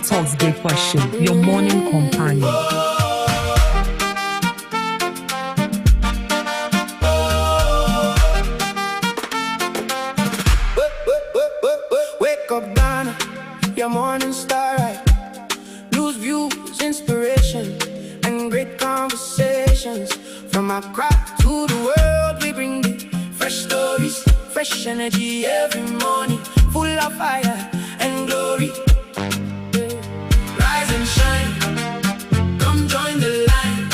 GhanaTalks Breakfast Show, your morning companion. Wake up, Ghana, your morning star, right? News, views, inspiration, and great conversations. From Accra to the world, we bring the fresh stories, fresh energy every morning, full of fire and glory. Rise and shine, come join the line.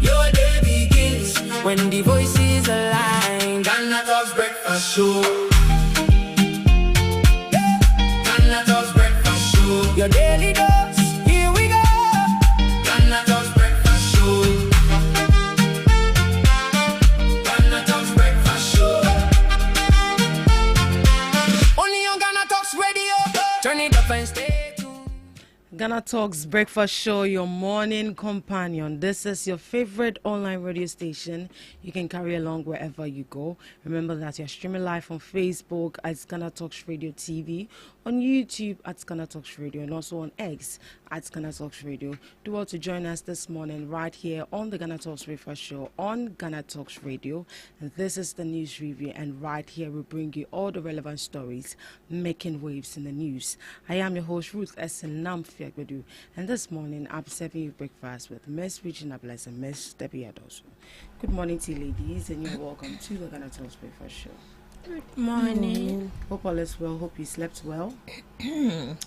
Your day begins when the voices align. GhanaTalks Breakfast Show. GhanaTalks Breakfast Show. Your daily dose, here we go. GhanaTalks Breakfast Show. GhanaTalks Breakfast Show. Only on GhanaTalks Radio. Turn it up and stay tuned. GhanaTalks Breakfast Show, your morning companion. This is your favorite online radio station. You can carry along wherever you go. Remember that you're streaming live on Facebook at GhanaTalks Radio TV, on YouTube at GhanaTalks Radio, and also on X at GhanaTalks Radio. Do well to join us this morning right here on the GhanaTalks Breakfast Show on GhanaTalks Radio. And this is the news review, and right here we bring you all the relevant stories making waves in the news. I am your host Ruth S. Namfiagbedu, and this morning I'm serving you breakfast with Miss Regina Bless and Miss Debbie Adoso. Good morning to you ladies, and you're welcome to the GhanaTalks Breakfast Show. Good morning. Hope all is well. Hope you slept well.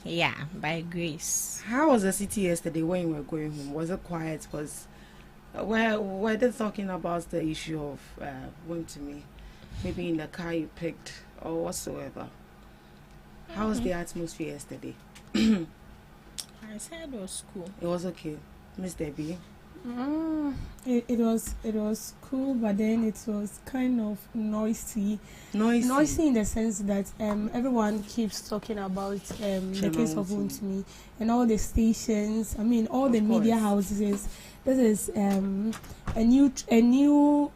Yeah, by grace. How was the city yesterday when you were going home? Was it quiet? Were they talking about the issue of going to me? Maybe in the car you picked or whatsoever. How was the atmosphere yesterday? I said it was cool. It was okay. Miss Debbie? It was cool, but then it was kind of noisy. Noisy In the sense that everyone keeps talking about the case of Wuntumi and all the stations. I mean, all the media houses. This is a new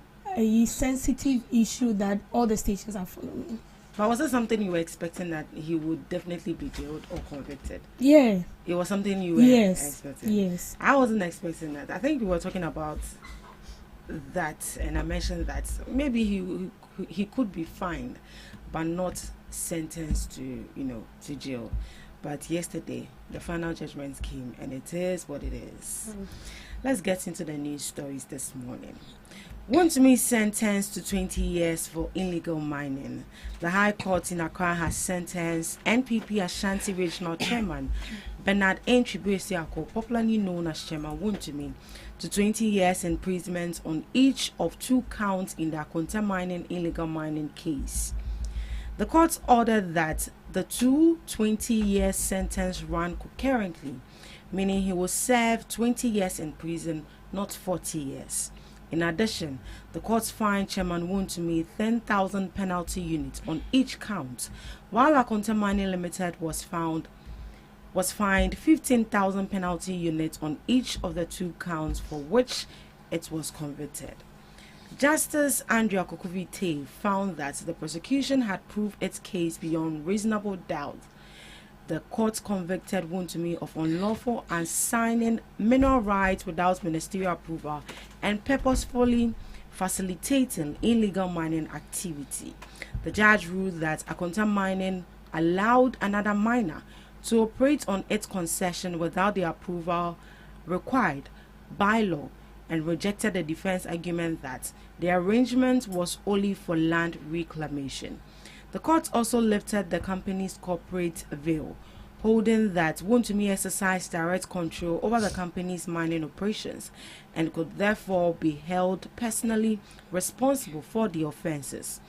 sensitive issue that all the stations are following. But was it something you were expecting that he would definitely be jailed or convicted? Yeah. It was something you were expecting? Yes. I wasn't expecting that. I think we were talking about that, and I mentioned that maybe he could be fined, but not sentenced to jail. But yesterday, the final judgment came, and it is what it is. Let's get into the news stories this morning. Wuntumi sentenced to 20 years for illegal mining. The High Court in Accra has sentenced NPP Ashanti Regional Chairman Bernard Entry-Besiako, popularly known as Chairman Wuntumi, to 20 years imprisonment on each of 2 counts in the Akonta mining illegal mining case. The court ordered that the 20-year sentence run concurrently, meaning he will serve 20 years in prison, not 40 years. In addition, the court fined Chairman Wuntumi 10,000 penalty units on each count, while Akonta Mining Limited was fined 15,000 penalty units on each of the 2 counts for which it was convicted. Justice Andrea Kokuvite found that the prosecution had proved its case beyond reasonable doubt. The court convicted Wuntumi of unlawful assigning mineral rights without ministerial approval and purposefully facilitating illegal mining activity. The judge ruled that Akonta Mining allowed another miner to operate on its concession without the approval required by law, and rejected the defense argument that the arrangement was only for land reclamation. The court also lifted the company's corporate veil, holding that Wuntumi exercised direct control over the company's mining operations and could therefore be held personally responsible for the offenses.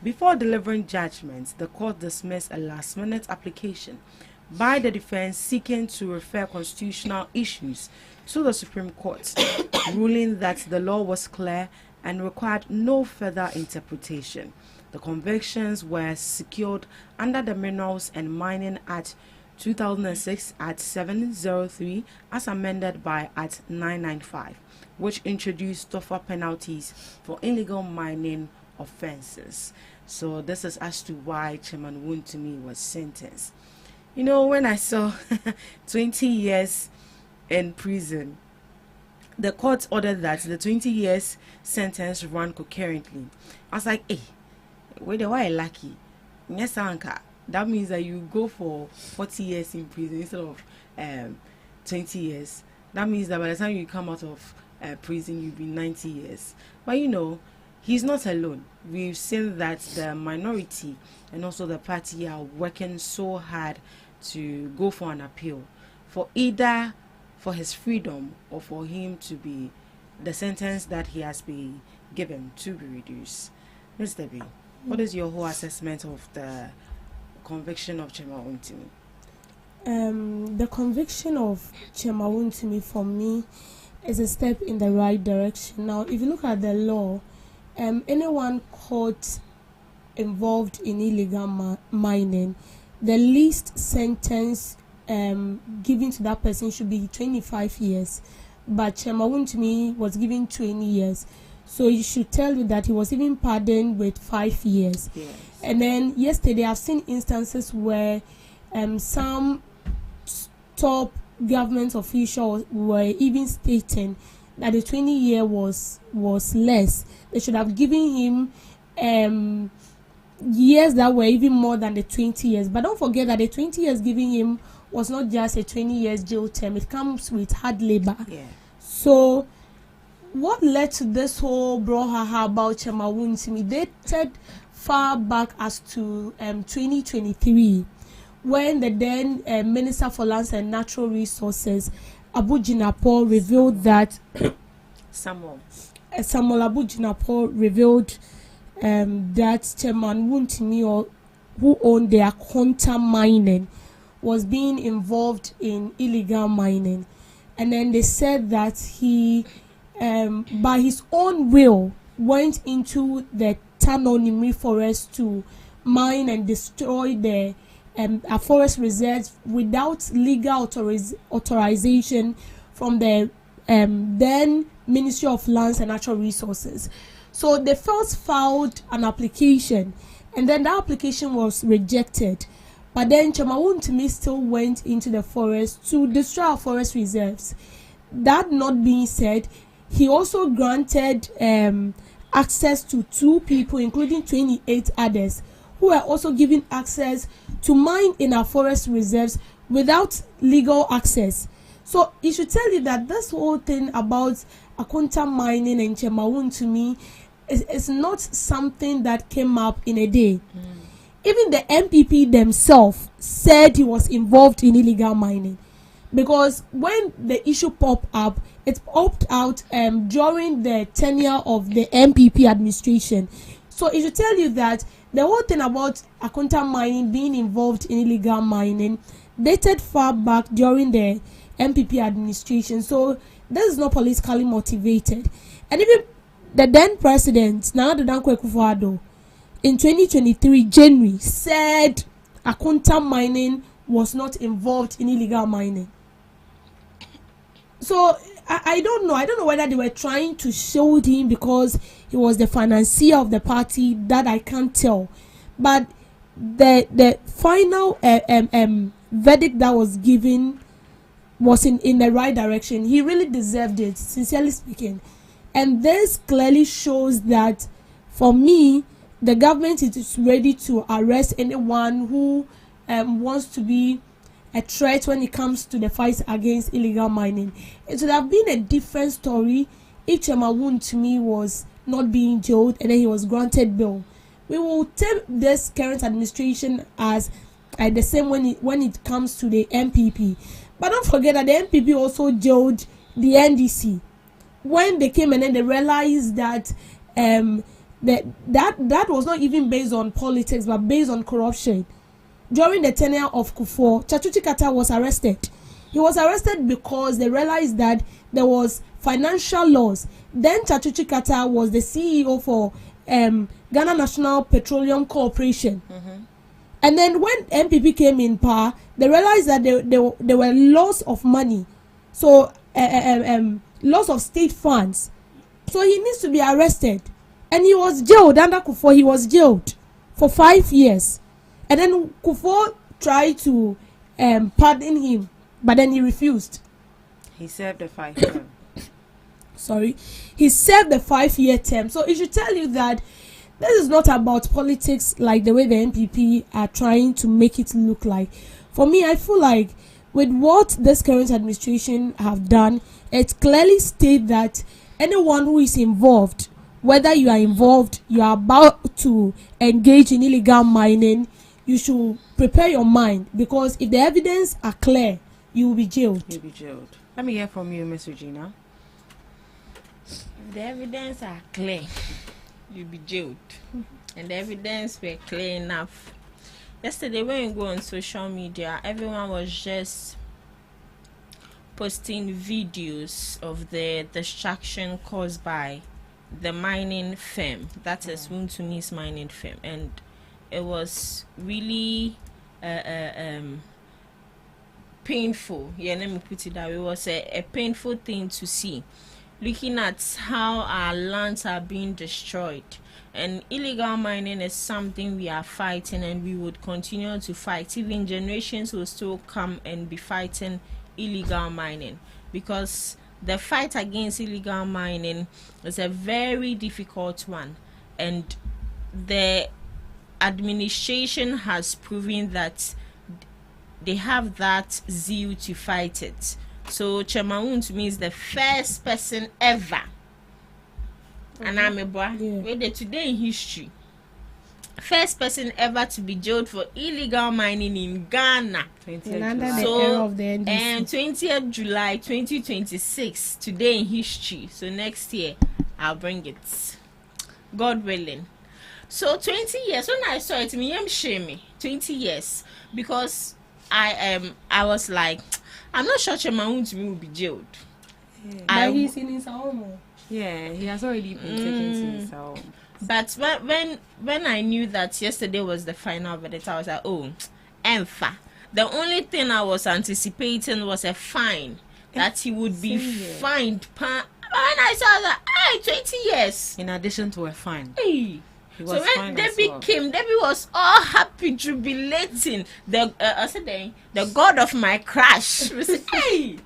Before delivering judgment, the court dismissed a last-minute application by the defense seeking to refer constitutional issues to the Supreme Court, ruling that the law was clear and required no further interpretation. The convictions were secured under the Minerals and Mining Act 2006 at 703 as amended by Act 995, which introduced tougher penalties for illegal mining offenses. So this is as to why Chairman Wuntumi was sentenced. You know, when I saw 20 years in prison, the court ordered that the 20 years sentence run concurrently. I was like, hey, wait, why lucky? Yes, Anka. That means that you go for 40 years in prison instead of 20 years. That means that by the time you come out of prison, you'll be 90 years. But you know, he's not alone. We've seen that the minority and also the party are working so hard to go for an appeal for either for his freedom or for him to be the sentence that he has been given to be reduced. Mr. B, what is your whole assessment of the conviction of Chema Wuntimi? The conviction of Chema Wuntimi for me is a step in the right direction. Now, if you look at the law, anyone caught involved in illegal mining, the least sentence given to that person should be 25 years. But Chema Wuntimi was given 20 years. So you should tell you that he was even pardoned with 5 years. Yes. And then yesterday I've seen instances where some top government officials were even stating that the 20-year was less. They should have given him years that were even more than the 20 years. But don't forget that the 20 years given him was not just a 20 years jail term. It comes with hard labor. Yeah. So what led to this whole brouhaha about Chema Wuntimi dated far back as to 2023, when the then Minister for Lands and Natural Resources, Abu Jinapor, revealed that Samuel Abu Jinapor revealed that Chema Wuntimi, who owned the Akonta mining, was being involved in illegal mining. And then they said that he, by his own will, went into the Tanonimi forest to mine and destroy the forest reserves without legal authorization from the then Ministry of Lands and Natural Resources. So they first filed an application, and then that application was rejected. But then Chema Wuntimi still went into the forest to destroy our forest reserves. That not being said, he also granted access to 2 people, including 28 others, who are also given access to mine in our forest reserves without legal access. So it should tell you that this whole thing about Akonta mining and Chema Wuntimi is not something that came up in a day. Even the MPP themselves said he was involved in illegal mining, because when the issue popped up, it popped out during the tenure of the MPP administration. So it should tell you that the whole thing about Akonta mining being involved in illegal mining dated far back during the MPP administration. So this is not politically motivated. And even the then president, Nana Dankwa Akufo-Addo, in 2023 January, said Akonta mining was not involved in illegal mining. So I don't know whether they were trying to shield him because he was the financier of the party. That I can't tell. But the final verdict that was given was in the right direction. He really deserved it, sincerely speaking. And this clearly shows that, for me, the government is ready to arrest anyone who wants to be a threat when it comes to the fight against illegal mining. It would have been a different story if Chema Wuntimi was not being jailed and then he was granted bail. We will take this current administration as the same when it comes to the MPP. But don't forget that the MPP also jailed the NDC when they came and then they realized that that was not even based on politics but based on corruption. During the tenure of Kufuor, Chachuchi Kata was arrested. He was arrested because they realized that there was financial loss. Then Chachuchi Kata was the CEO for Ghana National Petroleum Corporation. And then when MPP came in power, they realized that there were loss of money. So, loss of state funds. So he needs to be arrested. And he was jailed under Kufuor. He was jailed for 5 years. And then Kufuor tried to pardon him, but then he refused. He served a 5 term. Sorry, he served the 5-year term. So it should tell you that this is not about politics like the way the NPP are trying to make it look like. For me, I feel like with what this current administration have done, it clearly states that anyone who is involved, whether you are involved, you are about to engage in illegal mining, you should prepare your mind, because if the evidence are clear, you will be jailed. You'll be jailed. Let me hear from you, Miss Regina. If the evidence are clear, you'll be jailed. And the evidence were clear enough. Yesterday, when you go on social media, everyone was just posting videos of the destruction caused by the mining firm. That is Wuntumi's mining firm. And it was really painful. Yeah, let me put it that way. It was a painful thing to see. Looking at how our lands are being destroyed. And illegal mining is something we are fighting, and we would continue to fight. Even generations will still come and be fighting illegal mining, because the fight against illegal mining is a very difficult one, and the administration has proven that they have that zeal to fight it. So Chairman to me is the first person ever, and I'm a boy, wait, today in history, first person ever to be jailed for illegal mining in Ghana. 20th So, July. era of the NDC. And 20th July 2026, today in history. So next year, I'll bring it, God willing. So 20 years, when I saw it, me shame me 20 years, because I was like, I'm not sure Chairman to me will be jailed. But he's in his home. Yeah, he has already been taken to his home. But when I knew that yesterday was the final verdict, I was like, oh, Enfa. The only thing I was anticipating was a fine, that he would be fined. When I saw that, 20 years. In addition to a fine. Hey. He So was when fined as Debbie well. came, Debbie was all happy, jubilating. The God of my crash. We said, hey.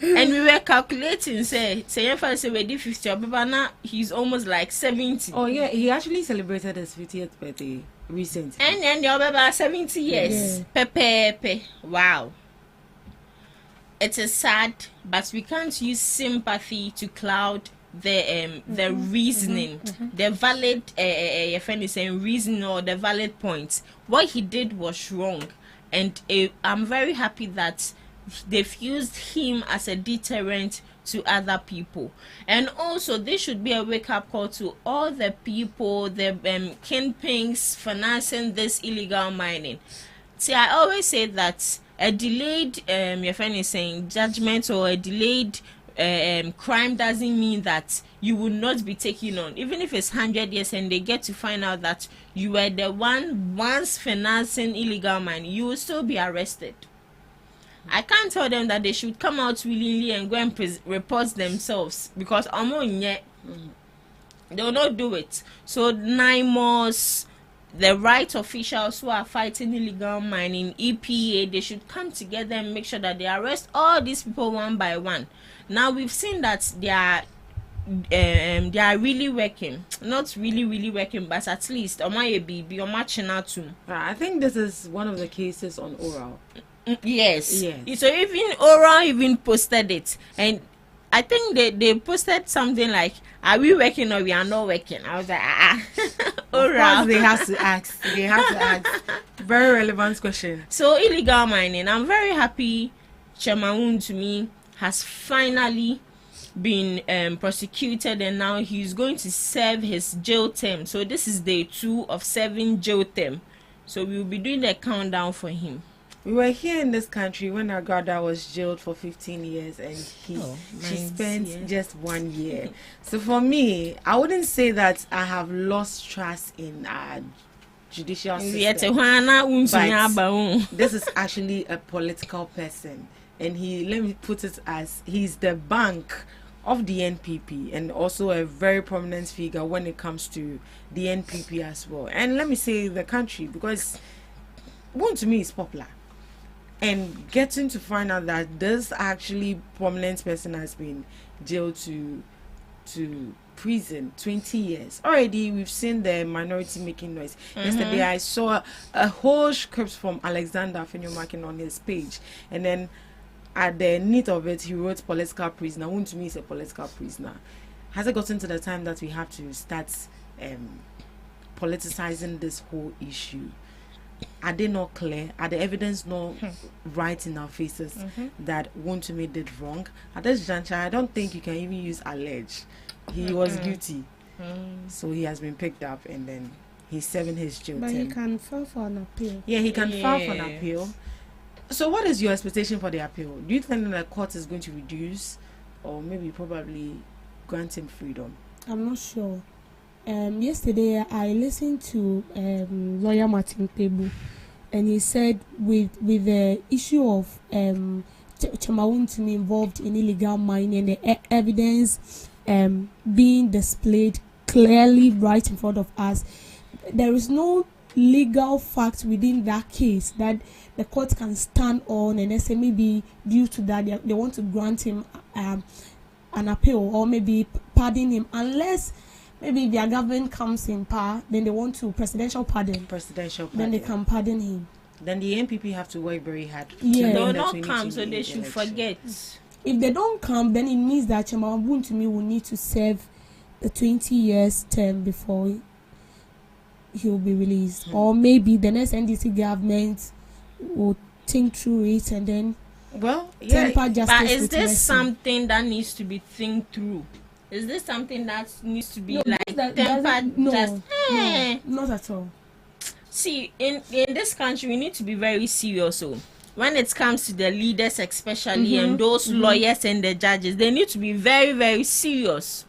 And we were calculating, say we did 50, but now he's almost like 70. Oh yeah, he actually celebrated his 50th birthday recently. And then you're about 70 years. Pepe. Wow. It is sad, but we can't use sympathy to cloud the reasoning, the valid reason, or the valid points. What he did was wrong, and I'm very happy that they've used him as a deterrent to other people. And also, this should be a wake-up call to all the people, the kingpins financing this illegal mining. See, I always say that a delayed your friend is saying judgment, or a delayed crime doesn't mean that you will not be taken on. Even if it's 100 years and they get to find out that you were the one once financing illegal mining, you will still be arrested. I can't tell them that they should come out willingly and go and report themselves, because they will not do it. So NIMOS, the right officials who are fighting illegal mining, EPA, they should come together and make sure that they arrest all these people one by one. Now we've seen that they are really working, not really working, but at least I think this is one of the cases on oral. Yes. So even Oral even posted it, and I think they posted something like, "Are we working or we are not working?" I was like, Oral. They have to ask. Very relevant question. So illegal mining. I'm very happy Chairman to me has finally been prosecuted, and now he's going to serve his jail term. So this is day 2 of 7 jail term. So we will be doing the countdown for him. We were here in this country when our grandma was jailed for 15 years, and she spent just 1 year. So for me, I wouldn't say that I have lost trust in our judicial system. But this is actually a political person, and let me put it as, he's the bank of the NPP, and also a very prominent figure when it comes to the NPP as well. And let me say the country, because one to me is popular. and getting to find out that this actually prominent person has been jailed to prison 20 years already. We've seen the minority making noise. Yesterday I saw a whole script from Alexander Fenyumakin on his page, and then at the need of it he wrote political prisoner. Who to me is a political prisoner. Has it gotten to the time that we have to start politicizing this whole issue? Are they not clear? Are the evidence not right in our faces that Wontumi did wrong? At this juncture, I don't think you can even use allege. He was guilty. So he has been picked up and then he's serving his jail But term. he can file for an appeal. Yeah, he can file for an appeal. So what is your expectation for the appeal? Do you think the court is going to reduce or maybe probably grant him freedom? I'm not sure. Yesterday I listened to lawyer Martin Pebu, and he said with the issue of Chemawuntumi involved in illegal mining, the evidence being displayed clearly right in front of us, there is no legal fact within that case that the court can stand on and say maybe due to that they want to grant him an appeal or maybe pardon him, unless maybe their government comes in power, then they want to presidential pardon. Then they can pardon him. Then the NPP have to work very hard. Yeah. They will not come, so they should forget. If they don't come, then it means that Chemawuntumi will need to serve the 20 years term before he will be released. Or maybe the next NDC government will think through it and then temper justice. But is with this mercy. something that needs to be think through? Is this something that needs to be No, like no, tempered? not at all. See, in this country, we need to be very serious. So when it comes to the leaders, especially and those lawyers and the judges, they need to be very, very serious.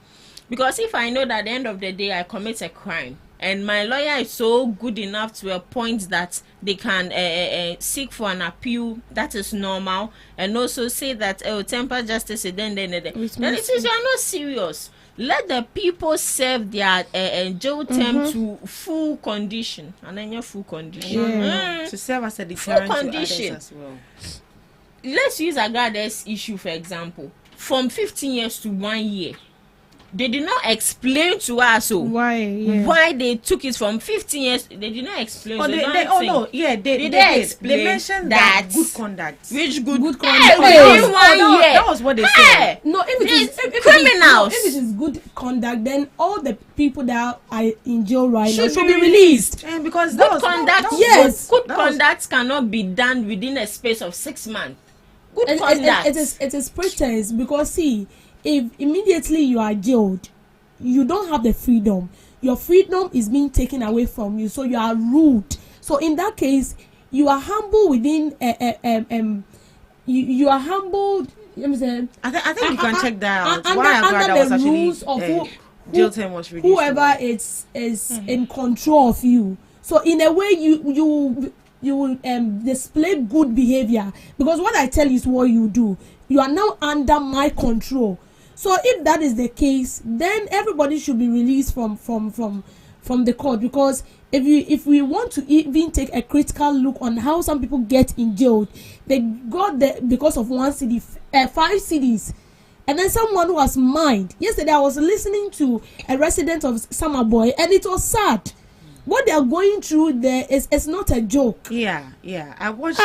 Because if I know that at the end of the day I commit a crime, and my lawyer is so good enough to a point that they can seek for an appeal, that is normal, and also say that temper justice, then it is you are not serious. Let the people serve their jail term to full condition, and then your full condition to serve as a deterrent full to condition. others as well. Let's use Agada's issue for example. From 15 years to 1 year, they did not explain to us why they took it from 15 years. They did not explain. They Did they mentioned that good conduct. Which good conduct? Within 1 year. That was what they said. No, if it is criminals. If it is good conduct, then all the people that are in jail right now Should should be be released. And because Good conduct, yes. good conduct cannot be done within a space of 6 months. Good conduct. It is pretense, because see, if immediately you are jailed, you don't have the freedom. Your freedom is being taken away from you, so you are rude. So in that case, you are humble within you are humbled. I think you can check that out. Under the rules of jail term was reduced. Whoever is in control of you. So in a way, you will display good behavior, because what I tell you is what you do. You are now under my control. So if that is the case, then everybody should be released from the court, because if we want to even take a critical look on how some people get in jail, they got there because of 1 cedi, 5 cedis, and then someone who has mined. Yesterday I was listening to a resident of Samaboy, and it was sad. What they are going through there is not a joke. Yeah. I watched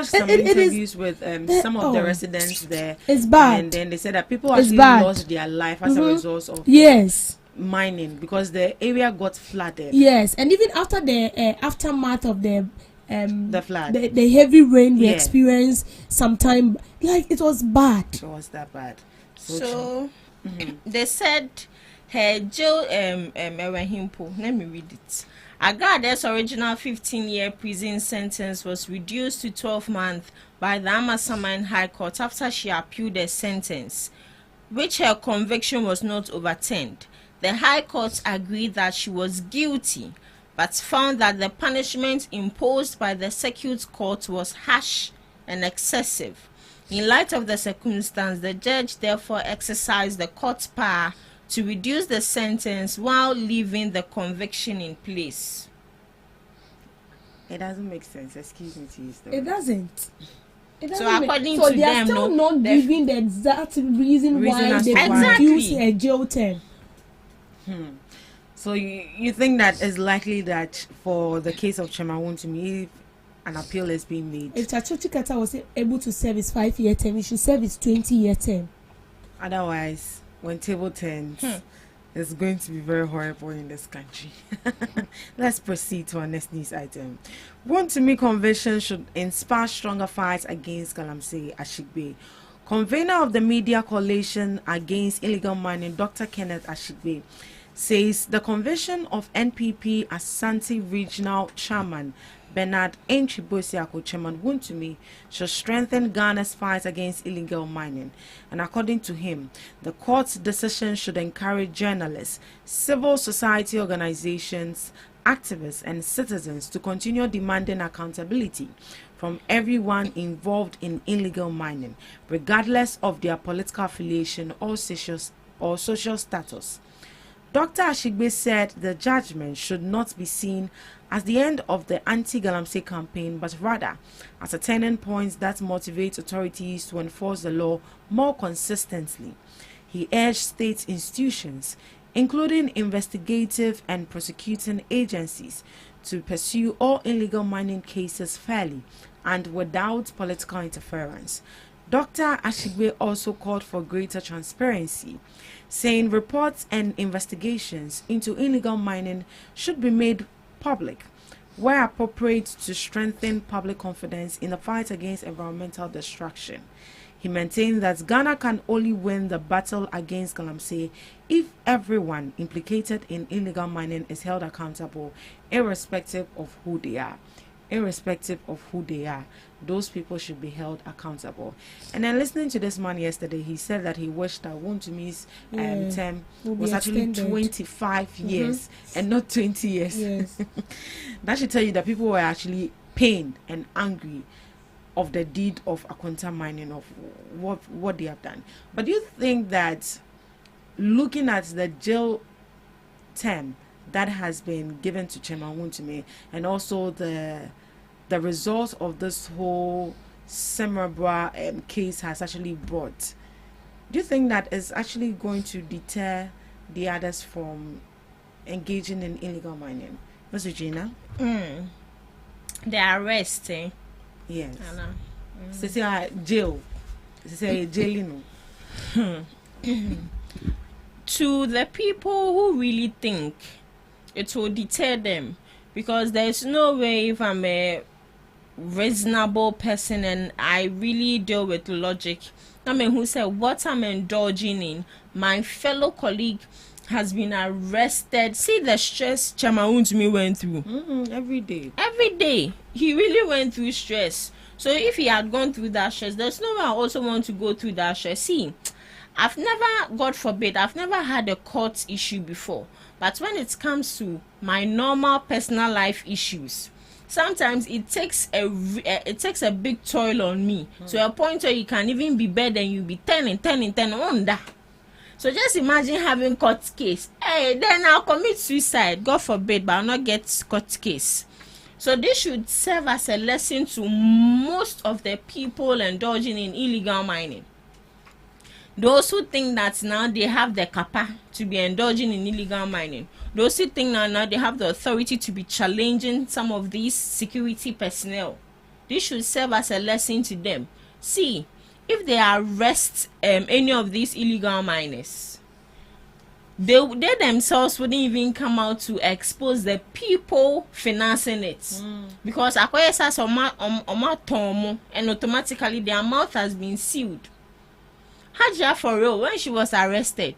some interviews with some of the residents there. It's bad. And then they said that people actually lost their life as a result of mining, because the area got flooded. Yes, and even after the aftermath of the flood, the heavy rain we experienced sometime, like it was bad. It was that bad. So they said her jail let me read it. Agada's original 15-year prison sentence was reduced to 12 months by the Amasaman High Court after she appealed the sentence, which her conviction was not overturned. The High Court agreed that she was guilty, but found that the punishment imposed by the Circuit Court was harsh and excessive. In light of the circumstance, the judge therefore exercised the court's power to reduce the sentence while leaving the conviction in place. It doesn't make sense. Excuse me to use the It doesn't. So according so to they are them, still no, not giving the exact reason why as they to why. reduce a jail term. So you think that it's likely that for the case of Chemawun to me, if an appeal is being made, If Chachochi Kata was able to serve his 5-year term, he should serve his 20-year term. otherwise, when table turns, it's going to be very horrible in this country. Let's proceed to our next news item. Want to me convention should inspire stronger fights against Galamsey Ashigbe. Convener of the Media Coalition Against Illegal Mining, Dr. Kenneth Ashigbe, says the convention of NPP Asante Regional Chairman Bernard Enchibosiako Chairman Wuntumi should strengthen Ghana's fight against illegal mining. And according to him, the court's decision should encourage journalists, civil society organizations, activists, and citizens to continue demanding accountability from everyone involved in illegal mining, regardless of their political affiliation or social status. Dr. Ashigbe said the judgment should not be seen as the end of the anti-Galamsey campaign, but rather as a turning point that motivates authorities to enforce the law more consistently. He urged state institutions, including investigative and prosecuting agencies, to pursue all illegal mining cases fairly and without political interference. Dr. Ashigbe also called for greater transparency, saying reports and investigations into illegal mining should be made public, where appropriate, to strengthen public confidence in the fight against environmental destruction. He maintained that Ghana can only win the battle against Galamsey if everyone implicated in illegal mining is held accountable, irrespective of who they are. Irrespective of who they are, those people should be held accountable. And then listening to this man yesterday, he said that he wished that Wuntumi's term was actually 25 years and not 20 years. Yes. That should tell you that people were actually pained and angry of the deed of Akonta mining, of what they have done. But do you think that looking at the jail term that has been given to Chairman Wuntumi, and also the result of this whole Semabra case has actually brought, do you think that is actually going to deter the others from engaging in illegal mining? Ms. Regina? The arrest, eh? Yes. Anna. So say jail. So say jailing. To the people who really think it will deter them, because there's no way, if I'm a reasonable person and I really deal with logic, I mean, who said what I'm indulging in, my fellow colleague has been arrested. See the stress Chairman Wuntumi went through. Every Day he really went through stress. So if he had gone through that stress, there's no way I also want to go through that stress. See, I've never, God forbid, I've never had a court issue before. But when it comes to my normal personal life issues, sometimes it takes a big toll on me, to a point where you can even be bed and you be 10 on that. So just imagine having court case. Hey, then I'll commit suicide. God forbid, but I'll not get court case. So this should serve as a lesson to most of the people indulging in illegal mining. Those who think that now they have the capacity to be indulging in illegal mining, those who think now they have the authority to be challenging some of these security personnel, this should serve as a lesson to them. See, if they arrest any of these illegal miners, they themselves wouldn't even come out to expose the people financing it, because and automatically their mouth has been sealed. Hajia for real, when she was arrested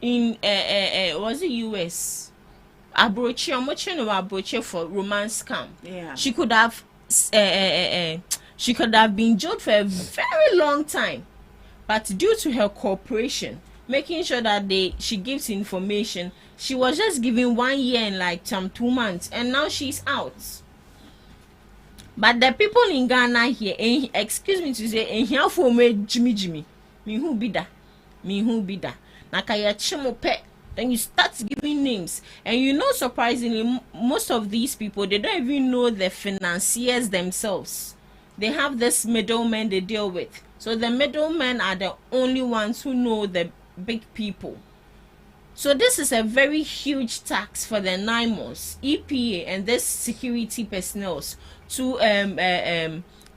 in was it US? Abroche for romance scam. Yeah. She could have been jailed for a very long time, but due to her cooperation, making sure that she gives information, she was just given 1 year and like 2 months, and now she's out. But the people in Ghana here, excuse me to say, here for me Jimmy. Me who be that? Nakaya Chimope. Then you start giving names, and you know, surprisingly, most of these people, they don't even know the financiers themselves. they have this middlemen they deal with. So the middlemen are the only ones who know the big people. So this is a very huge tax for the 9 months, EPA and this security personnel to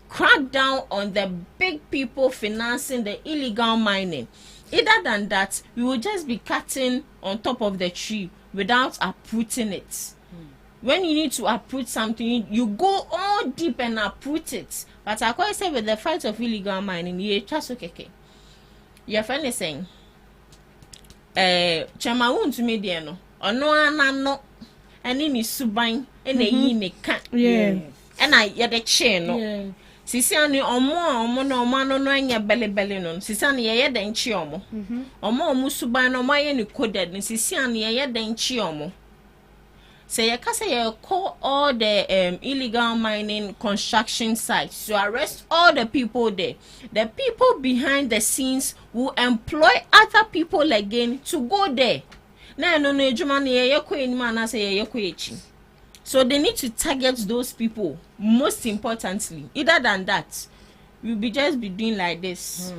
crack down on the big people financing the illegal mining. Either than that, we will just be cutting on top of the tree without uprooting it. When you need to uproot something, you go all deep and uproot it. But I quite say with the fight of illegal mining, you just okay. Your friend is saying, Chama won't me dear no, or no, no, and in his subine, and a ye can, Yeah. and I yet a chain no. Sisiani omo no nya belly no. Sisiani ye den chiomo. Omo musuba no ma ye ni coded ni sisiani ye den chiomo. Say you can say you call all the illegal mining construction sites to arrest all the people there. The people behind the scenes will employ other people again to go there. No ejuma ni ye ko enima na say ye ko echi. So they need to target those people. Most importantly, either than that, we'll be doing like this.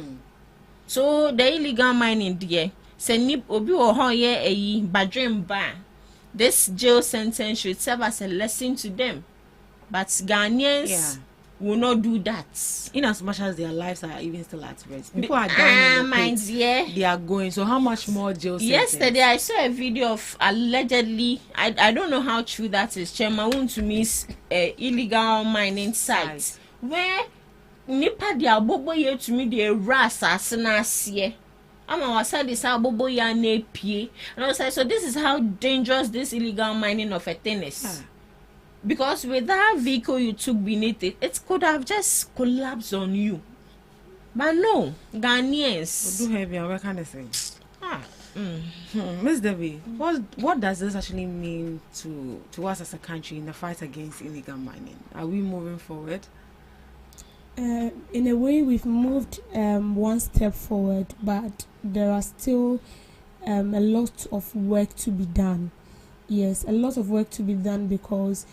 So the illegal mining there, say nip obi ho ye badrim ba. This jail sentence should serve as a lesson to them. But Ghanaians will not do that. In as much as their lives are even still at risk. People are dying in the pit. They are going. So how much more jail sentence? Yesterday I saw a video of allegedly, I don't know how true that is, Chemawun to miss illegal mining site where nipa dia bobo ye to me the ras asena. I said this how bobo ya ne pie. And I was like, so this is how dangerous this illegal mining of a thing is. Because with that vehicle you took beneath it, it could have just collapsed on you. But no, Ghanaians. Do heavy and what kind of thing? Miss Debbie, what does this actually mean to us as a country in the fight against illegal mining? Are we moving forward? In a way, we've moved one step forward, but there are still a lot of work to be done. Yes, a lot of work to be done because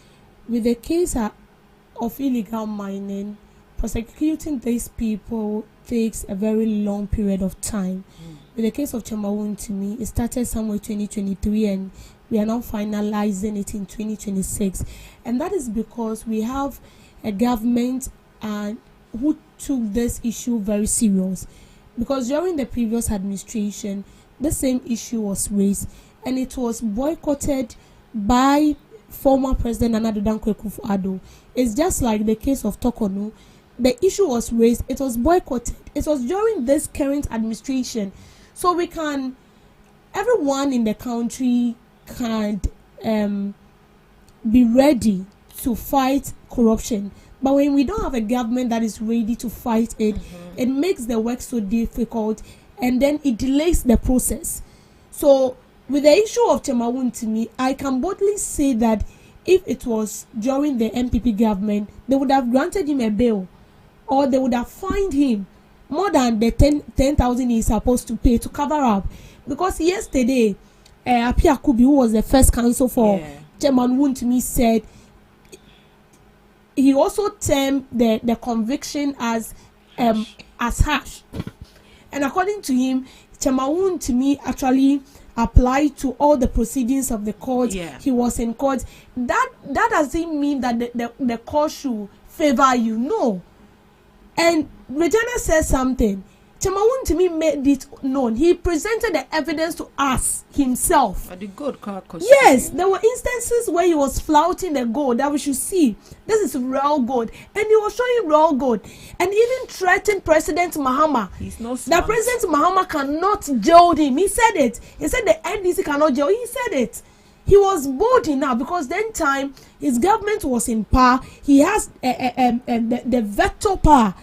with the case of illegal mining, prosecuting these people takes a very long period of time. With the case of Chemawun, to me, it started somewhere 2023 and we are now finalizing it in 2026. And that is because we have a government who took this issue very serious. Because during the previous administration, the same issue was raised and it was boycotted by former President Nana Addo Dankwa Akufo-Addo. It's just like the case of Tokonu. The issue was raised, it was boycotted. It was during this current administration. So everyone in the country can be ready to fight corruption. But when we don't have a government that is ready to fight it, it makes the work so difficult and then it delays the process. So with the issue of Chemawun, to me, I can boldly say that if it was during the MPP government, they would have granted him a bail or they would have fined him more than the 10,000 he's supposed to pay to cover up. Because yesterday, Api Akubi, who was the first counsel for Chemawun, to me, said he also termed the conviction as harsh. And according to him, Chemawun, to me, actually applied to all the proceedings of the court. He was in court. That doesn't mean that the court should favor you. No. And Regina says something. Chemawun, to me, made it known. He presented the evidence to us himself. Yes, there were instances where he was flouting the gold that we should see. This is real gold. And he was showing real gold. And even threatened President Mahama. That President Mahama cannot jail him. He said it. He said the NDC cannot jail. He said it. He was bold enough because then time his government was in power. He has the veto power.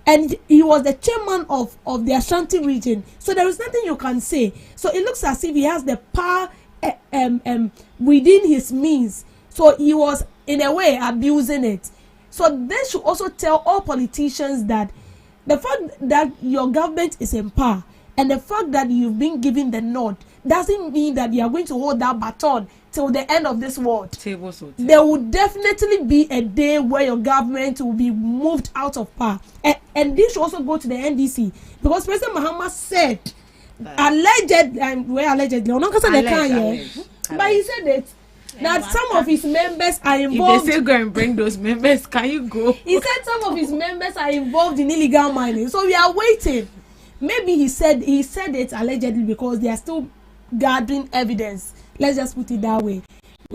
And he was the chairman of the Ashanti region. So there is nothing you can say. So it looks as if he has the power within his means. So he was, in a way, abusing it. So they should also tell all politicians that the fact that your government is in power And the fact that you've been given the nod doesn't mean that you are going to hold that baton till the end of this world. There will definitely be a day where your government will be moved out of power. And this should also go to the NDC, because President Mahama said, allegedly, but he said it, that some of his members are involved. If they say go and bring those members, can you go? He said some of his members are involved in illegal mining. So we are waiting. Maybe he said it allegedly because they are still gathering evidence. Let's just put it that way.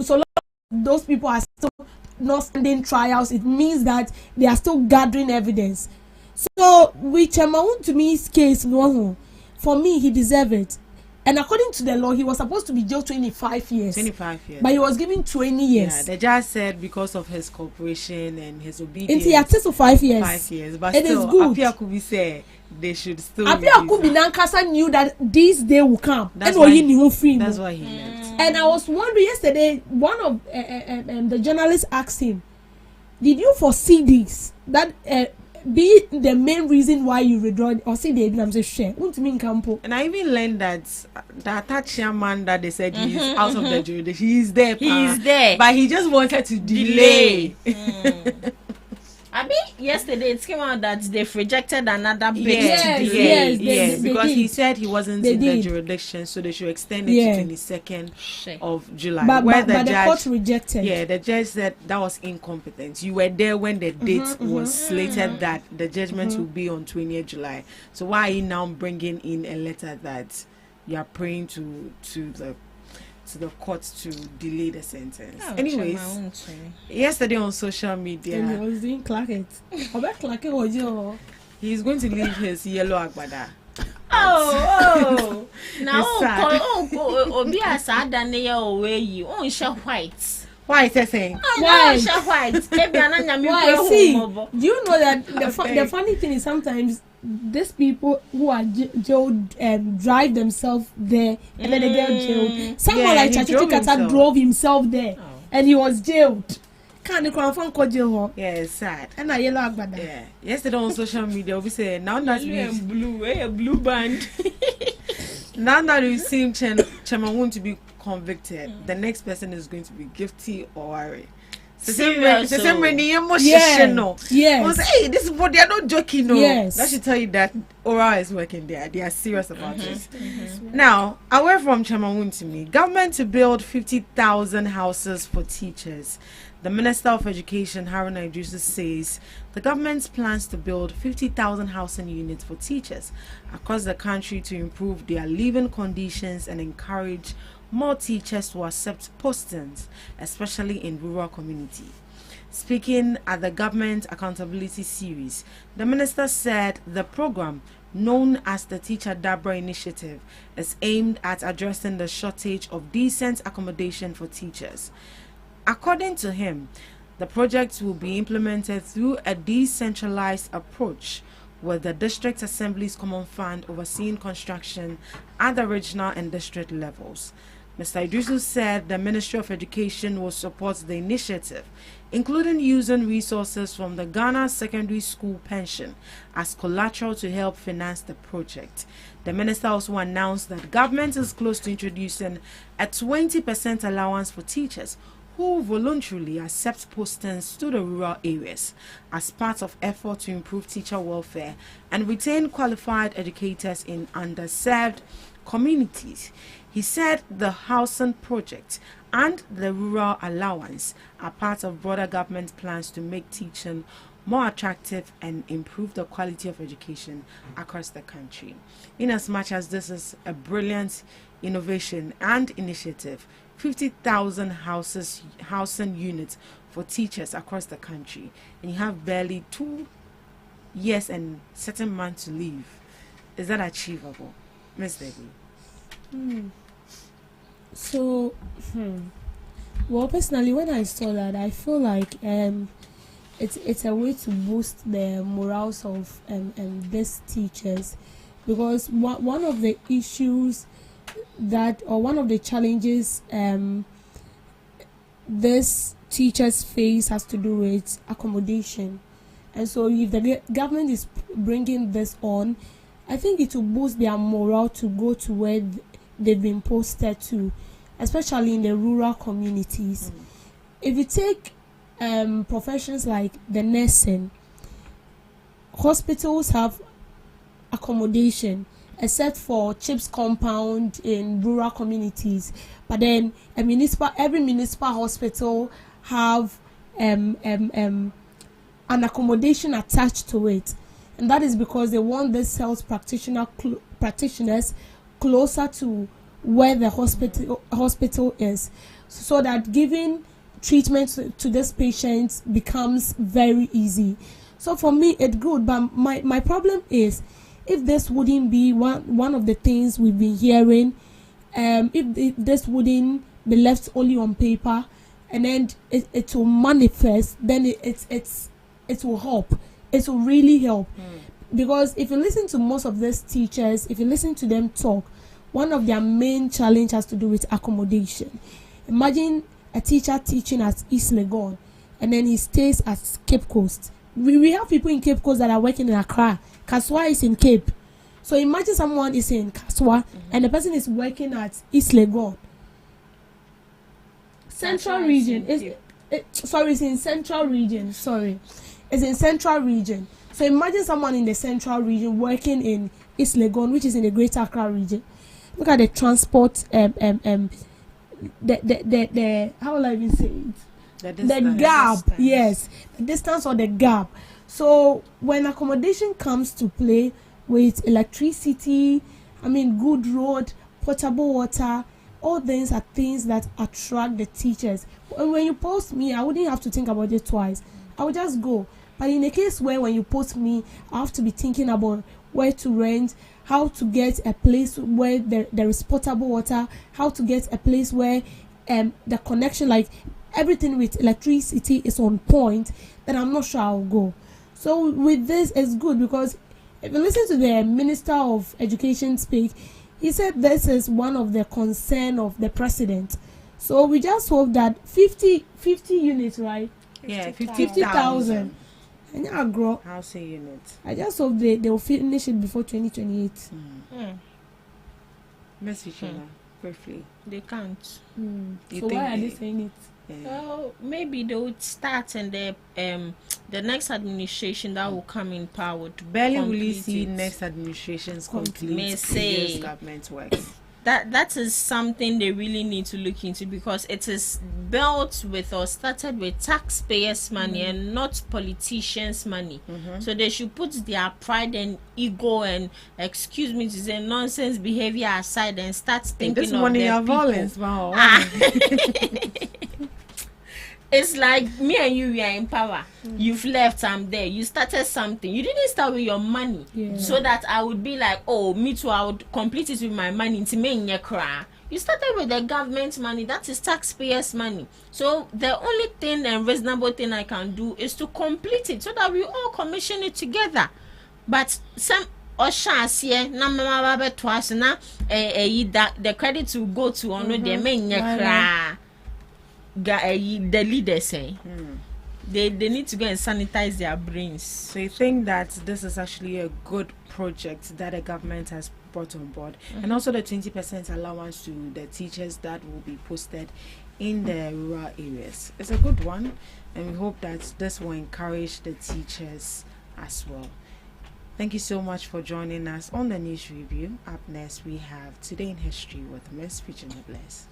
So long as those people are still not standing trials, it means that they are still gathering evidence. So with Chemaun to me's case, for me, he deserved it. And according to the law, he was supposed to be jailed 25 years. 25 years. But he was given 20 years. Yeah, the judge said because of his cooperation and his obedience. He had to 5 years. 5 years. But it still, is good. Apia Kubi said they should still. Apia Kubi Nankasa knew that this day will come. That's why he left. And I was wondering yesterday, one of the journalists asked him, did you foresee this? That be the main reason why you withdraw or see the exam share. And I even learned that that chairman that they said he is out of the jurisdiction, he is there. He is there. But he just wanted to delay. I mean, yesterday it came out that they've rejected another bid. Yes, because they he said he wasn't in the jurisdiction, so they should extend it to 22nd of July. But the court rejected. Yeah, the judge said that was incompetent. You were there when the date was slated that the judgment will be on 20th July. So why are you now bringing in a letter that you are praying to the court to delay the sentence? Anyways, yesterday on social media, and he was doing clacket. He's going to leave his yellow agbada. Oh, now obi asada ne ya owe yi on show white. Why is he saying? Why? Why? See, do you know that the funny thing is sometimes these people who are jailed drive themselves there and then they get jailed. Someone like Chachichi Kata drove himself there and he was jailed. Can't you confirm jail? Yeah, it's sad. And I yellow agbada. Yeah. Yesterday on social media, we say now that blue band. Now that we've seen Chemaun to be convicted, the next person is going to be Gifty or Wari. Yes. Hey, this is what they are not joking. No, yes. That should tell you that Ora is working there. They are serious about this. Now, away from Chemaun to me, government to build 50,000 houses for teachers. The Minister of Education, Haruna Idrisu, says the government's plans to build 50,000 housing units for teachers across the country to improve their living conditions and encourage more teachers to accept postings, especially in rural communities. Speaking at the Government Accountability Series, the minister said the program, known as the Teacher Dabra Initiative, is aimed at addressing the shortage of decent accommodation for teachers. According to him, the project will be implemented through a decentralized approach with the District Assembly's Common Fund overseeing construction at the regional and district levels. Mr. Idrisu said the Ministry of Education will support the initiative, including using resources from the Ghana Secondary School Pension as collateral to help finance the project. The minister also announced that government is close to introducing a 20% allowance for teachers who voluntarily accept postings to the rural areas as part of effort to improve teacher welfare and retain qualified educators in underserved communities. He said the housing project and the rural allowance are part of broader government plans to make teaching more attractive and improve the quality of education across the country. In as much as this is a brilliant innovation and initiative, 50,000 housing units for teachers across the country, and you have barely 2 years and certain months to live. Is that achievable, Ms. Debbie? So, well, personally, when I saw that, I feel like it's a way to boost the morals of these teachers, because one of the issues one of the challenges this teachers face has to do with accommodation. And so if the government is bringing this on, I think it will boost their morale to go to where they've been posted to, especially in the rural communities. If you take professions like the nursing, hospitals have accommodation except for CHIPS compound in rural communities, but then every municipal hospital have an accommodation attached to it, and that is because they want these health practitioners closer to where the hospital is, so that giving treatment to these patients becomes very easy. So for me, it's good, but my problem is, if this wouldn't be one of the things we've been hearing, if this wouldn't be left only on paper, and then it will manifest, then it will help. It will really help. Because if you listen to most of these teachers, if you listen to them talk, one of their main challenge has to do with accommodation. Imagine a teacher teaching at East Legon, and then he stays at Cape Coast. We have people in Cape Coast that are working in Accra. Kaswa is in Cape. So imagine someone is in Kaswa, and the person is working at East Legon. Central region it's in Central region. It's in Central region. So imagine someone in the Central region working in East Legon, which is in the Greater Accra region. Look at the transport. The how will I even say it? The gap. Yes, the distance or the gap. So when accommodation comes to play with electricity, good road, potable water, all things are things that attract the teachers. When you post me, I wouldn't have to think about it twice. I would just go. But in a case where when you post me, I have to be thinking about where to rent, how to get a place where there is potable water, how to get a place where the connection, like everything with electricity is on point, then I'm not sure I'll go. So with this, it's good, because if you listen to the Minister of Education speak, he said this is one of the concern of the president. So we just hope that 50 units, right? Yeah, 50,000. And I grow housing units. I just hope they will finish it before 2028. Message briefly. They can't. So why are they saying it? Well, maybe they would start, and the next administration that will come in power would barely will you see next administration's complete previous government works. That is something they really need to look into, because it is built with or started with taxpayers' money and not politicians' money. So they should put their pride and ego and, excuse me to say, nonsense behavior aside and start thinking this of money their of people. violence, wow. It's like me and you, we are in power. You've left, I'm there. You started something. You didn't start with your money. So that I would be like, oh, me too, I would complete it with my money. You started with the government money. That is taxpayers' money. So the only thing and reasonable thing I can do is to complete it so that we all commission it together. But some the credit will go to the leaders say they need to go and sanitize their brains. So you think that this is actually a good project that the government has brought on board, and also the 20% allowance to the teachers that will be posted in the rural areas. It's a good one, and we hope that this will encourage the teachers as well. Thank you so much for joining us on the News Review. Up next, we have Today in History with Miss Virginia Bless.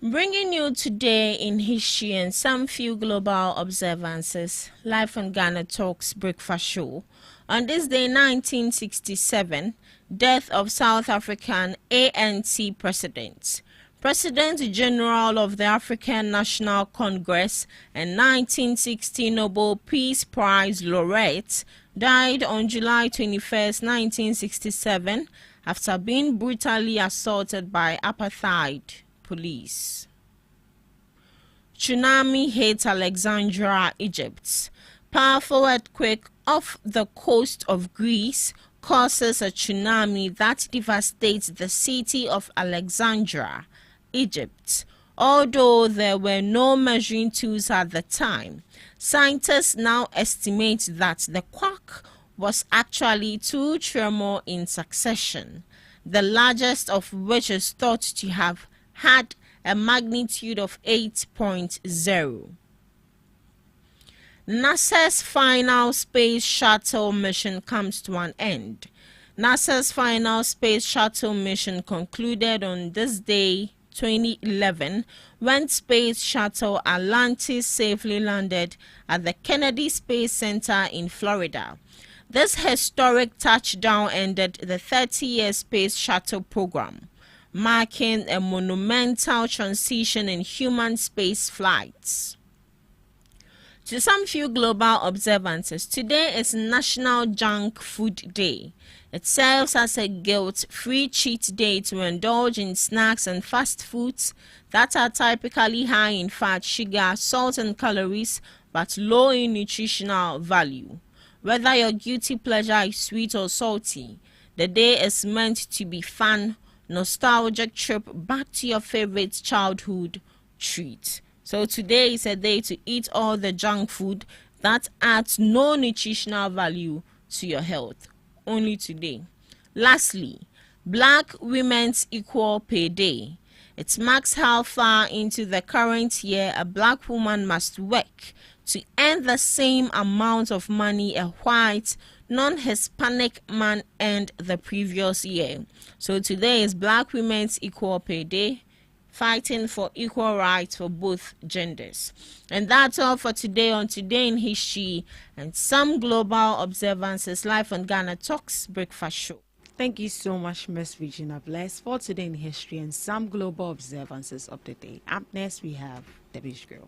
Bringing you today in history and some few global observances, live on GhanaTalks Breakfast Show. On this day, 1967, death of South African ANC President. President General of the African National Congress and 1960 Nobel Peace Prize laureate died on July 21, 1967, after being brutally assaulted by apartheid police. Tsunami hits Alexandria, Egypt. Powerful earthquake off the coast of Greece causes a tsunami that devastates the city of Alexandria, Egypt. Although there were no measuring tools at the time, scientists now estimate that the quake was actually 2 tremors in succession, the largest of which is thought to have had a magnitude of 8.0. NASA's final space shuttle mission comes to an end. NASA's final space shuttle mission concluded on this day, 2011, when Space Shuttle Atlantis safely landed at the Kennedy Space Center in Florida. This historic touchdown ended the 30-year Space Shuttle program, marking a monumental transition in human space flights. To some few global observances, today is National Junk Food Day. It serves as a guilt-free cheat day to indulge in snacks and fast foods that are typically high in fat, sugar, salt, and calories, but low in nutritional value. Whether your guilty pleasure is sweet or salty, the day is meant to be fun, nostalgic trip back to your favorite childhood treat. So today is a day to eat all the junk food that adds no nutritional value to your health. Only today. Lastly, Black Women's Equal Pay Day. It marks how far into the current year a black woman must work to earn the same amount of money a white, non-Hispanic man earned the previous year. So today is Black Women's Equal Pay Day, fighting for equal rights for both genders. And that's all for today on Today in History and some global observances live on Ghana Talks Breakfast Show. Thank you so much, Miss Regina Bless, for Today in History and some global observances of the day. Up next, we have Debbie's Grill.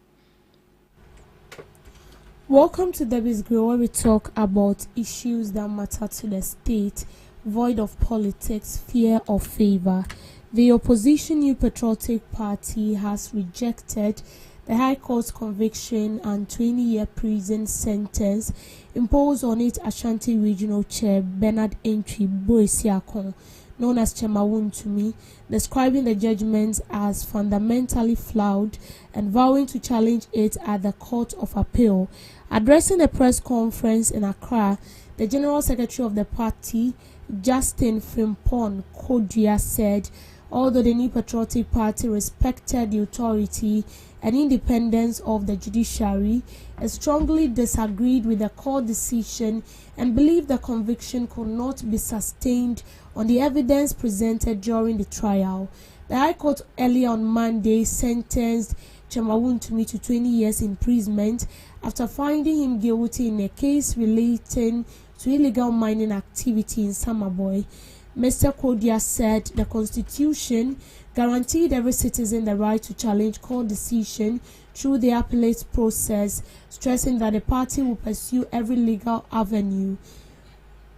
Welcome to Debbie's Grill, where we talk about issues that matter to the state, void of politics, fear or favor. The opposition New Patriotic Party has rejected the High Court's conviction and 20-year prison sentence imposed on its Ashanti Regional Chair Bernard Entry Boesiakon, known as Chemawun to me, describing the judgment as fundamentally flawed and vowing to challenge it at the Court of Appeal. Addressing a press conference in Accra, the General Secretary of the party, Justin Frimpong Kodua, said although the New Patriotic Party respected the authority and independence of the judiciary, it strongly disagreed with the court decision and believed the conviction could not be sustained on the evidence presented during the trial. The High Court earlier on Monday sentenced Chemawun to 20 years imprisonment after finding him guilty in a case relating to illegal mining activity in Samaboy. Mr. Kodua said the Constitution guaranteed every citizen the right to challenge court decision through the appellate process, stressing that the party will pursue every legal avenue.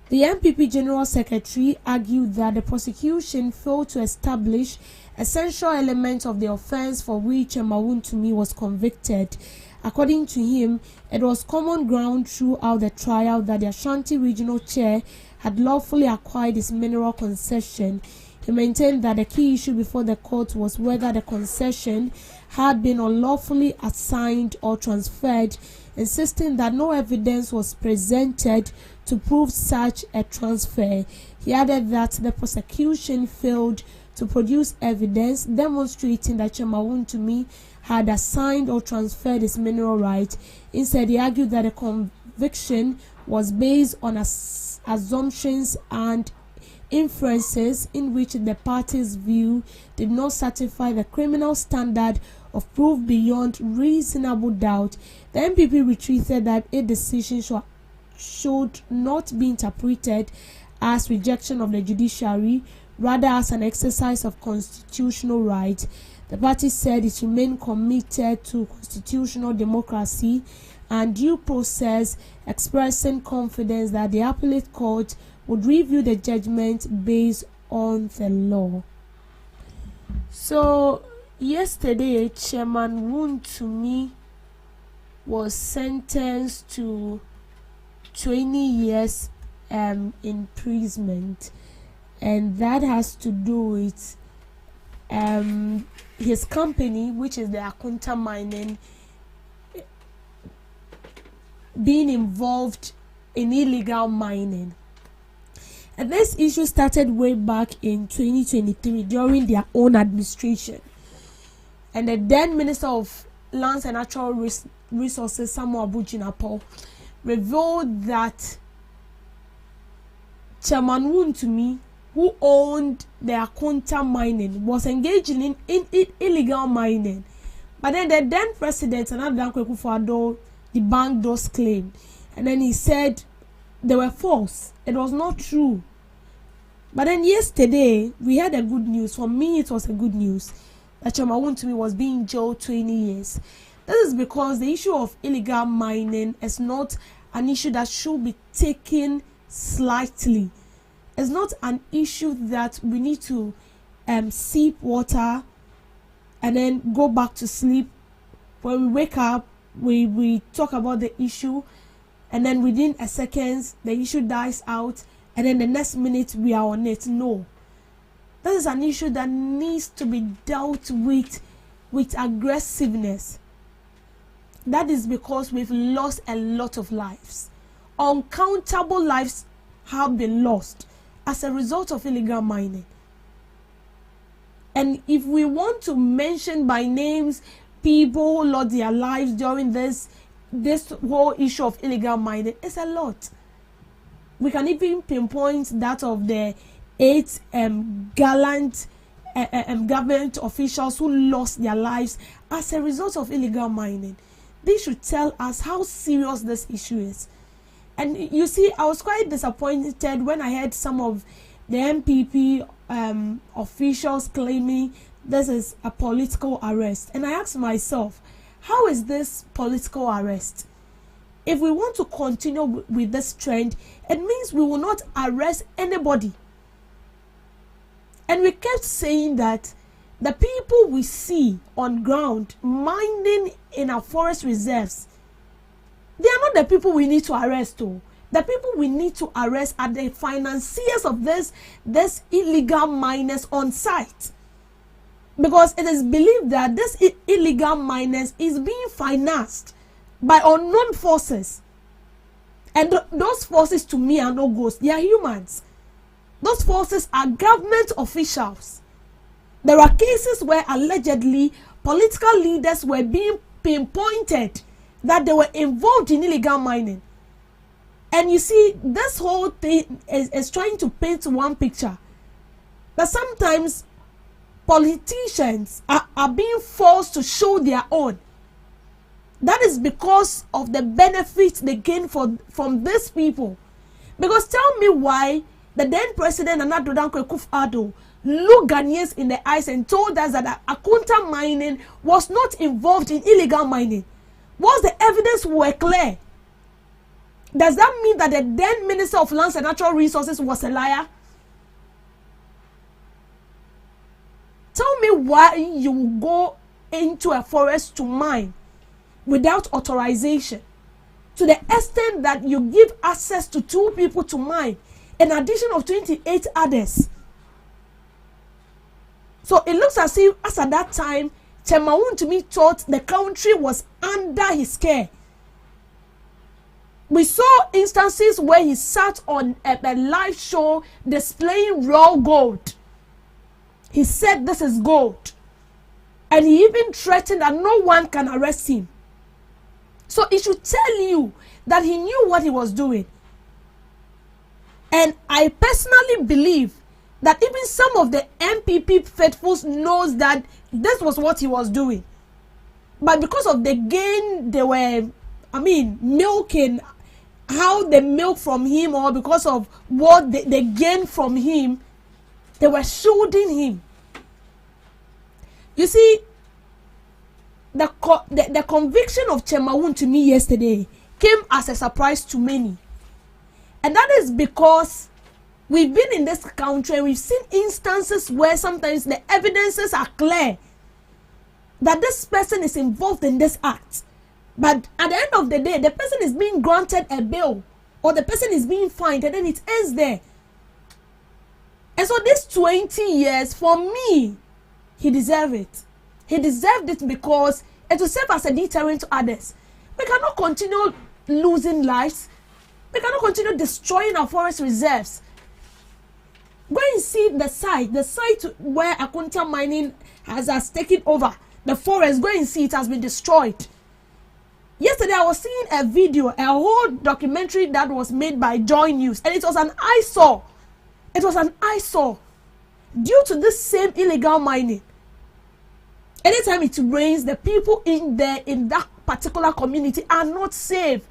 The NPP General Secretary argued that the prosecution failed to establish essential elements of the offense for which Chemawun was convicted. According to him, it was common ground throughout the trial that the Ashanti Regional Chair had lawfully acquired his mineral concession. He maintained that the key issue before the court was whether the concession had been unlawfully assigned or transferred, insisting that no evidence was presented to prove such a transfer. He added that the prosecution failed to produce evidence demonstrating that Chemawun had assigned or transferred his mineral right. Instead, he argued that the conviction was based on assumptions and inferences in which the party's view did not satisfy the criminal standard of proof beyond reasonable doubt. The NPP retreated that its decision should not be interpreted as rejection of the judiciary, rather as an exercise of constitutional rights. The party said it remained committed to constitutional democracy and due process, expressing confidence that the appellate court would review the judgment based on the law. So, yesterday, Chairman Wontumi was sentenced to 20 years imprisonment, and that has to do with his company, which is the Akunta Mining, being involved in illegal mining. And this issue started way back in 2023 during their own administration. And the then Minister of Lands and Natural Resources, Samuel Abu-Jinapor, revealed that Chairman Wontumi, who owned the Akunta Mining, was engaging in illegal mining. But then the then president, Nana Akufo-Addo, debunked those claims. And then he said they were false. It was not true. But then yesterday, we had a good news. For me, it was a good news that Chairman Wontumi was being jailed 20 years. This is because the issue of illegal mining is not an issue that should be taken slightly. It's not an issue that we need to sip water and then go back to sleep. When we wake up, we talk about the issue, and then within a second, the issue dies out, and then the next minute we are on it. No. This is an issue that needs to be dealt with aggressiveness. That is because we've lost a lot of lives. Uncountable lives have been lost as a result of illegal mining. And if we want to mention by names people who lost their lives during this whole issue of illegal mining, it's a lot. We can even pinpoint that of the 8 gallant government officials who lost their lives as a result of illegal mining. This should tell us how serious this issue is. And you see, I was quite disappointed when I heard some of the MPP officials claiming this is a political arrest. And I asked myself, how is this political arrest? If we want to continue with this trend, it means we will not arrest anybody. And we kept saying that the people we see on ground mining in our forest reserves, they are not the people we need to arrest. The people we need to arrest are the financiers of this illegal miners on site. Because it is believed that this illegal miners is being financed by unknown forces. And those forces to me are no ghosts, they are humans. Those forces are government officials. There are cases where allegedly political leaders were being pinpointed that they were involved in illegal mining. And you see, this whole thing is trying to paint one picture. That sometimes politicians are being forced to show their own. That is because of the benefits they gain from these people. Because tell me why the then president Nana Akufo-Addo looked Ghanaians in the eyes and told us that Akunta Mining was not involved in illegal mining. Once the evidence were clear, does that mean that the then Minister of Lands and Natural Resources was a liar? Tell me why you will go into a forest to mine without authorization, to the extent that you give access to 2 people to mine, in addition of 28 others. So it looks as if, as at that time, Chairman Wontumi thought the country was under his care. We saw instances where he sat on a live show displaying raw gold. He said this is gold. And he even threatened that no one can arrest him. So it should tell you that he knew what he was doing. And I personally believe that even some of the MPP faithfuls knows that this was what he was doing. But because of the gain they were, milking, how they milk from him, or because of what they gain from him, they were shielding him. You see, the conviction of Chairman Wontumi yesterday came as a surprise to many. And that is because we've been in this country and we've seen instances where sometimes the evidences are clear that this person is involved in this act. But at the end of the day, the person is being granted a bail or the person is being fined, and then it ends there. And so this 20 years, for me, he deserves it. He deserved it because it will serve as a deterrent to others. We cannot continue losing lives. We cannot continue destroying our forest reserves. Go and see the site where Akunta mining has taken over the forest. Go and see, it has been destroyed. Yesterday I was seeing a video, a whole documentary that was made by Joy News, and it was an eyesore. It was an eyesore due to this same illegal mining. Anytime it rains, the people in that particular community are not safe,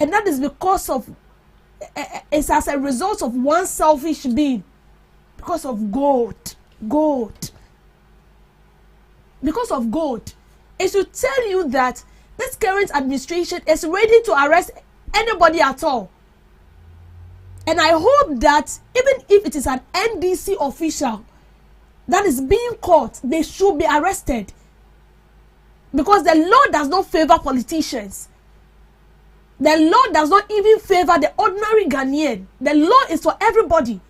and that is because of it's as a result of one selfish being, because of gold. Because of gold. It should tell you that this current administration is ready to arrest anybody at all. And I hope that even if it is an NDC official that is being caught, they should be arrested. Because the law does not favor politicians. The law does not even favor the ordinary Ghanaian. The law is for everybody.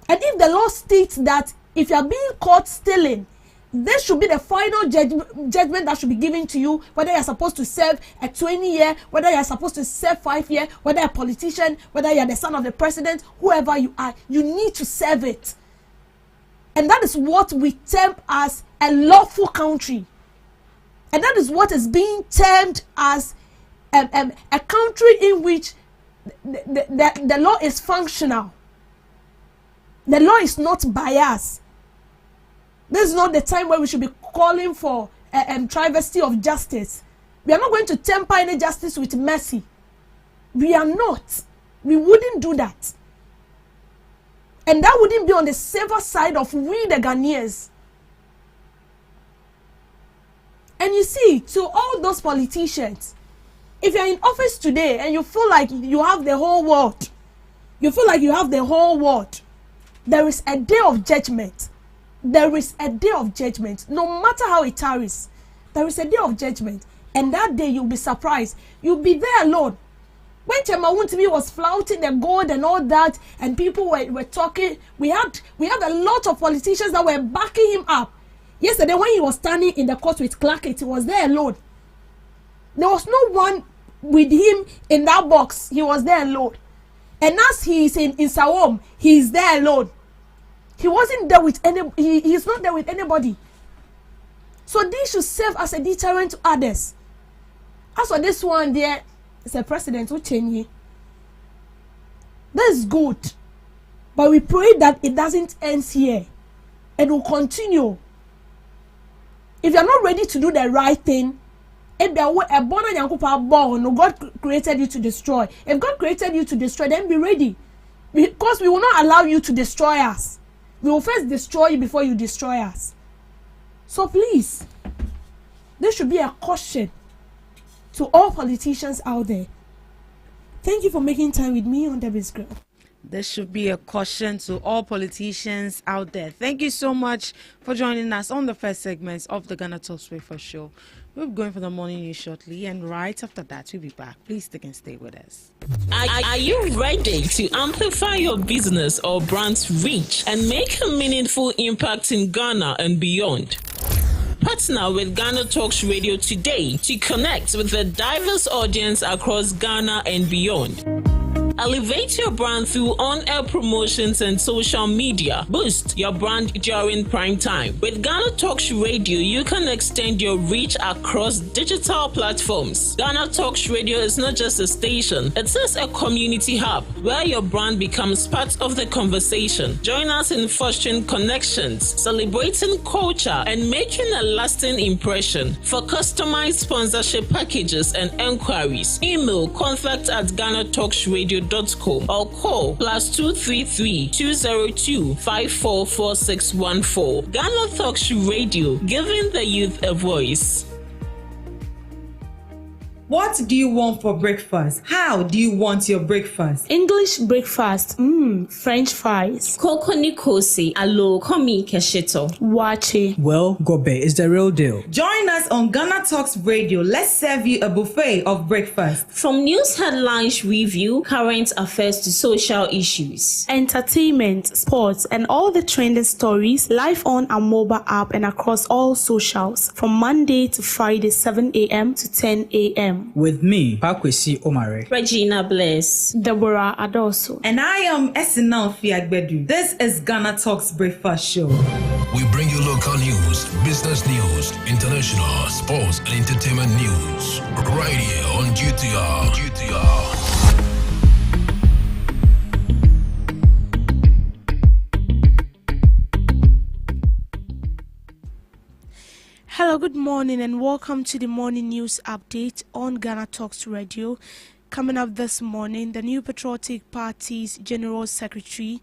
And if the law states that if you are being caught stealing, this should be the final judgment that should be given to you, whether you are supposed to serve a 20-year, whether you are supposed to serve 5 years, whether you are a politician, whether you are the son of the president, whoever you are, you need to serve it. And that is what we term as a lawful country. And that is what is being termed as a country in which the law is functional. The law is not biased. This is not the time where we should be calling for travesty of justice. We are not going to temper any justice with mercy. We are not. We wouldn't do that. And that wouldn't be on the safer side of we the Ghanaians. And you see, to all those politicians, if you're in office today and you feel like you have the whole world, there is a day of judgment. There is a day of judgment. No matter how it tarries, there is a day of judgment. And that day you'll be surprised. You'll be there alone. When Chema Wuntimi was flouting the gold and all that, and people were talking, we had a lot of politicians that were backing him up. Yesterday when he was standing in the court with Clarkett, he was there alone. There was no one with him in that box. He was there alone. And as he is in Sawom, he is there alone. He wasn't there with he's not there with anybody. So this should serve as a deterrent to others. As for this one there, it's a president who changed. That is good. But we pray that it doesn't end here. It will continue. If you are not ready to do the right thing, God created you to destroy. If God created you to destroy, then be ready. Because we will not allow you to destroy us. We will first destroy you before you destroy us. So please, there should be a caution to all politicians out there. Thank you for making time with me on Debbie's Grill. There should be a caution to all politicians out there. Thank you so much for joining us on the first segment of the GhanaTalks Breakfast Show. We'll be going for the morning news shortly, and right after that, we'll be back. Please stick and stay with us. Are you ready to amplify your business or brand's reach and make a meaningful impact in Ghana and beyond? Partner with GhanaTalks Radio today to connect with a diverse audience across Ghana and beyond. Elevate your brand through on-air promotions and social media. Boost your brand during prime time. With GhanaTalks Radio, you can extend your reach across digital platforms. GhanaTalks Radio is not just a station, it is a community hub where your brand becomes part of the conversation. Join us in fostering connections, celebrating culture, and making a lasting impression. For customized sponsorship packages and enquiries, email contact@GhanaTalksRadio.com or call +233 202 544614. GhanaTalks Radio, giving the youth a voice. What do you want for breakfast? How do you want your breakfast? English breakfast, French fries. Koko nikosi alo komi kesheto. Wache. Well, Gobe is the real deal. Join us on Ghana Talks Radio. Let's serve you a buffet of breakfast. From news headlines review, current affairs to social issues. Entertainment, sports, and all the trending stories live on our mobile app and across all socials from Monday to Friday, 7 a.m. to 10 a.m. With me, Pakwesi Omare. Regina Bless. Deborah Adoso. And I am Esinal Fiagbedu. This is Ghana Talks Breakfast Show. We bring you local news, business news, international, sports, and entertainment news. Right here on GTR. Hello, good morning, and welcome to the morning news update on Ghana Talks Radio. Coming up this morning, the New Patriotic Party's General Secretary,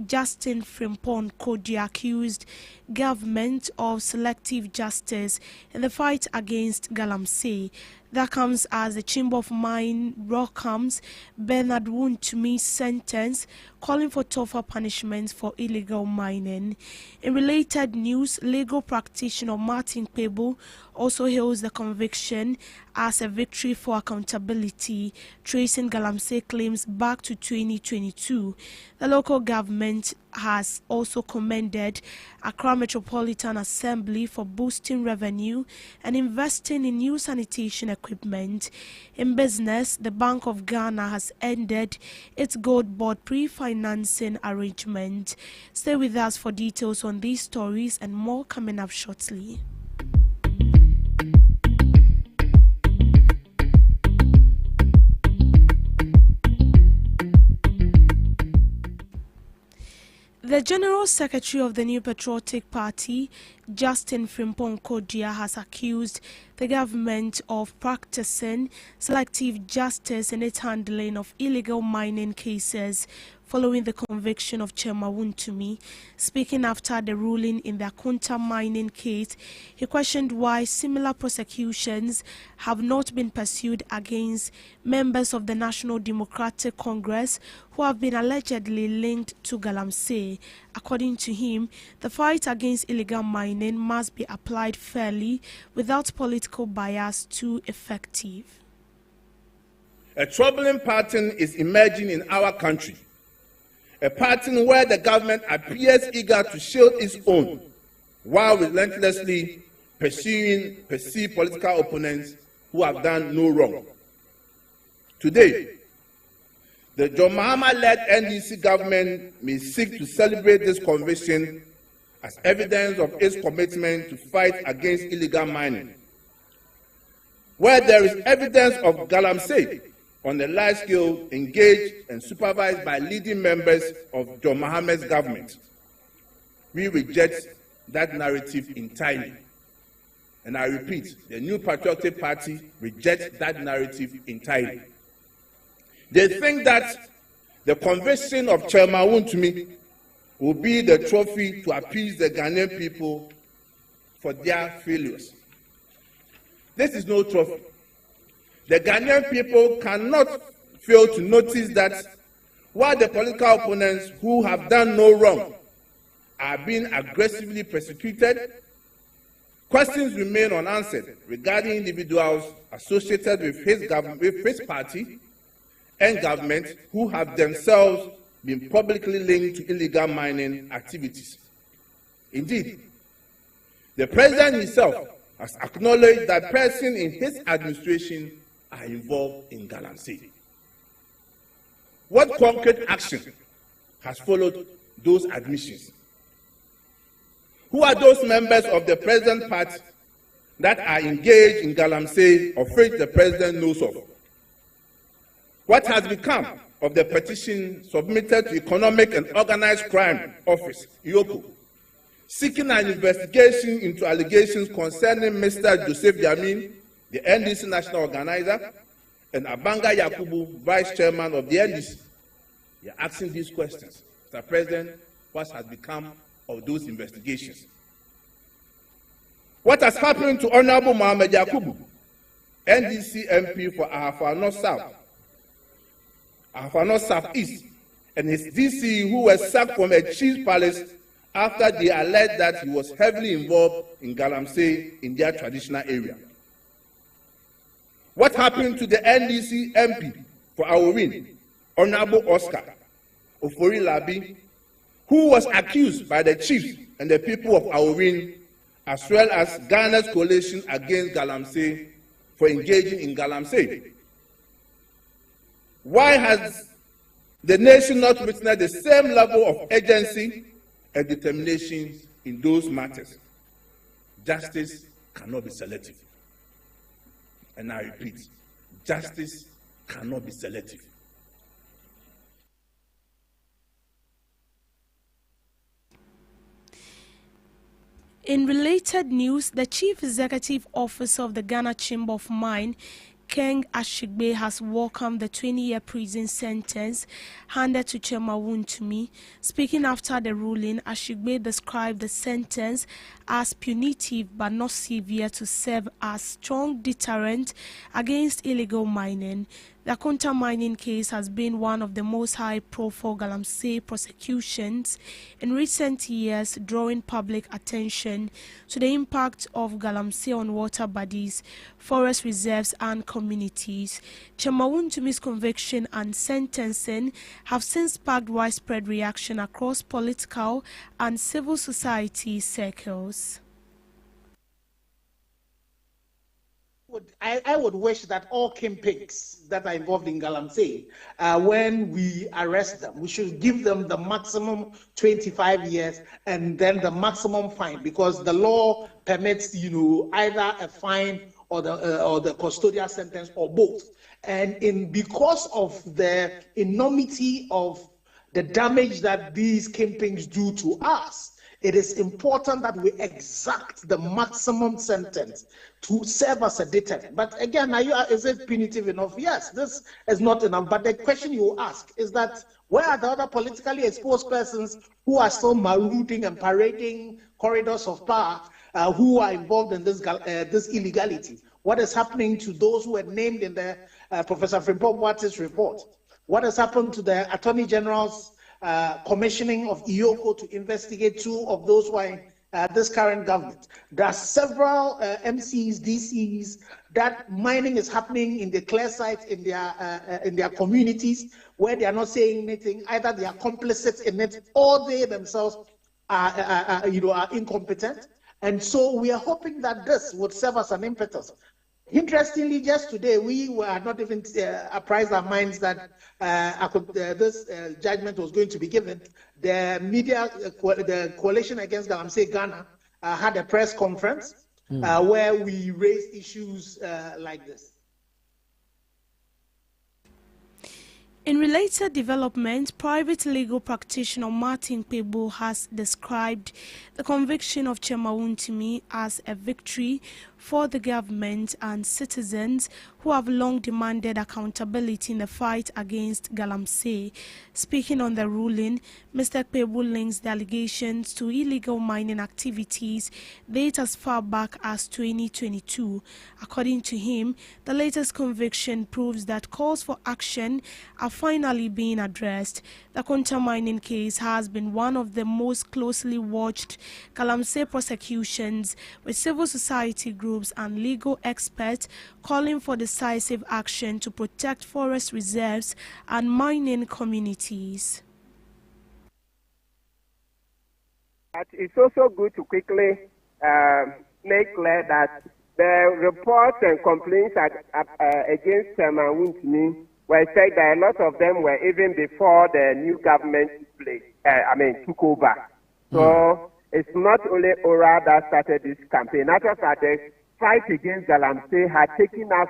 Justin Frimpong Kodji, accused government of selective justice in the fight against Galamsey. That comes as the Chamber of Mine welcomes Bernard Wontemi's sentence, calling for tougher punishments for illegal mining. In related news, legal practitioner Martin Kpebu also hails the conviction as a victory for accountability, tracing Galamsey claims back to 2022. The local government has also commended Accra Metropolitan Assembly for boosting revenue and investing in new sanitation equipment. In business, the Bank of Ghana has ended its gold board pre-financing arrangement. Stay with us for details on these stories and more coming up shortly. The General Secretary of the New Patriotic Party, Justin Frimpong Kodji, has accused the government of practicing selective justice in its handling of illegal mining cases following the conviction of Chairman Wontemi. Speaking after the ruling in the Akunta mining case, he questioned why similar prosecutions have not been pursued against members of the National Democratic Congress who have been allegedly linked to Galamsey. According to him, the fight against illegal mining must be applied fairly without political bias too effective. A troubling pattern is emerging in our country. A pattern where the government appears eager to shield its own while relentlessly pursuing perceived political opponents who have done no wrong. Today, the John Mahama-led NDC government may seek to celebrate this conviction as evidence of its commitment to fight against illegal mining. Where there is evidence of Galamsey on a large scale engaged and supervised by leading members of John Mahama's government, we reject that narrative entirely. And I repeat, the New Patriotic Party rejects that narrative entirely. They think that the conviction of Chairman Wontemi will be the trophy to appease the Ghanaian people for their failures. This is no trophy. The Ghanaian people cannot fail to notice that while the political opponents who have done no wrong are being aggressively persecuted, questions remain unanswered regarding individuals associated with his party and government who have themselves been publicly linked to illegal mining activities. Indeed, the president himself has acknowledged that persons in his administration are involved in Galamsey. What concrete action has followed those admissions? Who are those members of the president's party that are engaged in Galamsey of which the president knows of? What has become of the petition submitted to Economic and Organized Crime Office, EOCO, seeking an investigation into allegations concerning Mr. Joseph Yamin, the NDC national organizer, and Abanga Yakubu, vice chairman of the NDC? They are asking these questions. Mr. President, what has become of those investigations? What has happened to Honorable Mohamed Yakubu, NDC MP for Ahafo South, Ahafo Southeast, and his DC, who was sacked from a chief's palace after they alleged that he was heavily involved in Galamsey in their traditional area. What happened to the NDC MP for Aworin, Honorable Oscar Ofori Labi, who was accused by the chiefs and the people of Aworin, as well as Ghana's coalition against Galamsey, for engaging in Galamsey? Why has the nation not witnessed the same level of urgency and determination in those matters? Justice cannot be selective. And I repeat, justice cannot be selective. In related news, the Chief Executive Officer of the Ghana Chamber of Mine, King Ashigbe, has welcomed the 20-year prison sentence handed to Chema Wontumi. Speaking after the ruling, Ashigbe described the sentence as punitive but not severe to serve as strong deterrent against illegal mining. The Akonta mining case has been one of the most high-profile Galamsey prosecutions in recent years, drawing public attention to the impact of Galamsey on water bodies, forest reserves and communities. Chema Wontumi's conviction and sentencing have since sparked widespread reaction across political and civil society circles. I would wish that all kingpins that are involved in Galamsey, when we arrest them, we should give them the maximum 25 years and then the maximum fine, because the law permits, either a fine or the custodial sentence or both. And because of the enormity of the damage that these kingpins do to us, it is important that we exact the maximum sentence to serve as a deterrent. But again, is it punitive enough? Yes, this is not enough. But the question you ask is that where are the other politically exposed persons who are still marauding and parading corridors of power, who are involved in this illegality? What is happening to those who were named in the Professor Frimpong Boate's report? What has happened to the Attorney General's commissioning of IOCO to investigate two of those who are in this current government? There are several MCs, DCs, that mining is happening in the clear sites in their communities where they are not saying anything. Either they are complicit in it or they themselves are incompetent. And so we are hoping that this would serve as an impetus. Interestingly, just today, we were not even apprised our minds that this judgment was going to be given. The media, the Coalition Against Galamsey Ghana, had a press conference where we raised issues like this. In related development, private legal practitioner Martin Pebo has described the conviction of Chema Wontumi as a victory for the government and citizens who have long demanded accountability in the fight against Galamsey. Speaking on the ruling, Mr. Pebo links the allegations to illegal mining activities dated as far back as 2022. According to him, the latest conviction proves that calls for action are finally being addressed. The Akonta mining case has been one of the most closely watched Galamsey prosecutions, with civil society groups and legal experts calling for decisive action to protect forest reserves and mining communities. It's also good to quickly make clear that the reports and complaints against Chema Wontumi were said that a lot of them were even before the new government took over. So it's not only ORA that started this campaign. After that, the fight against Galamsey had taken us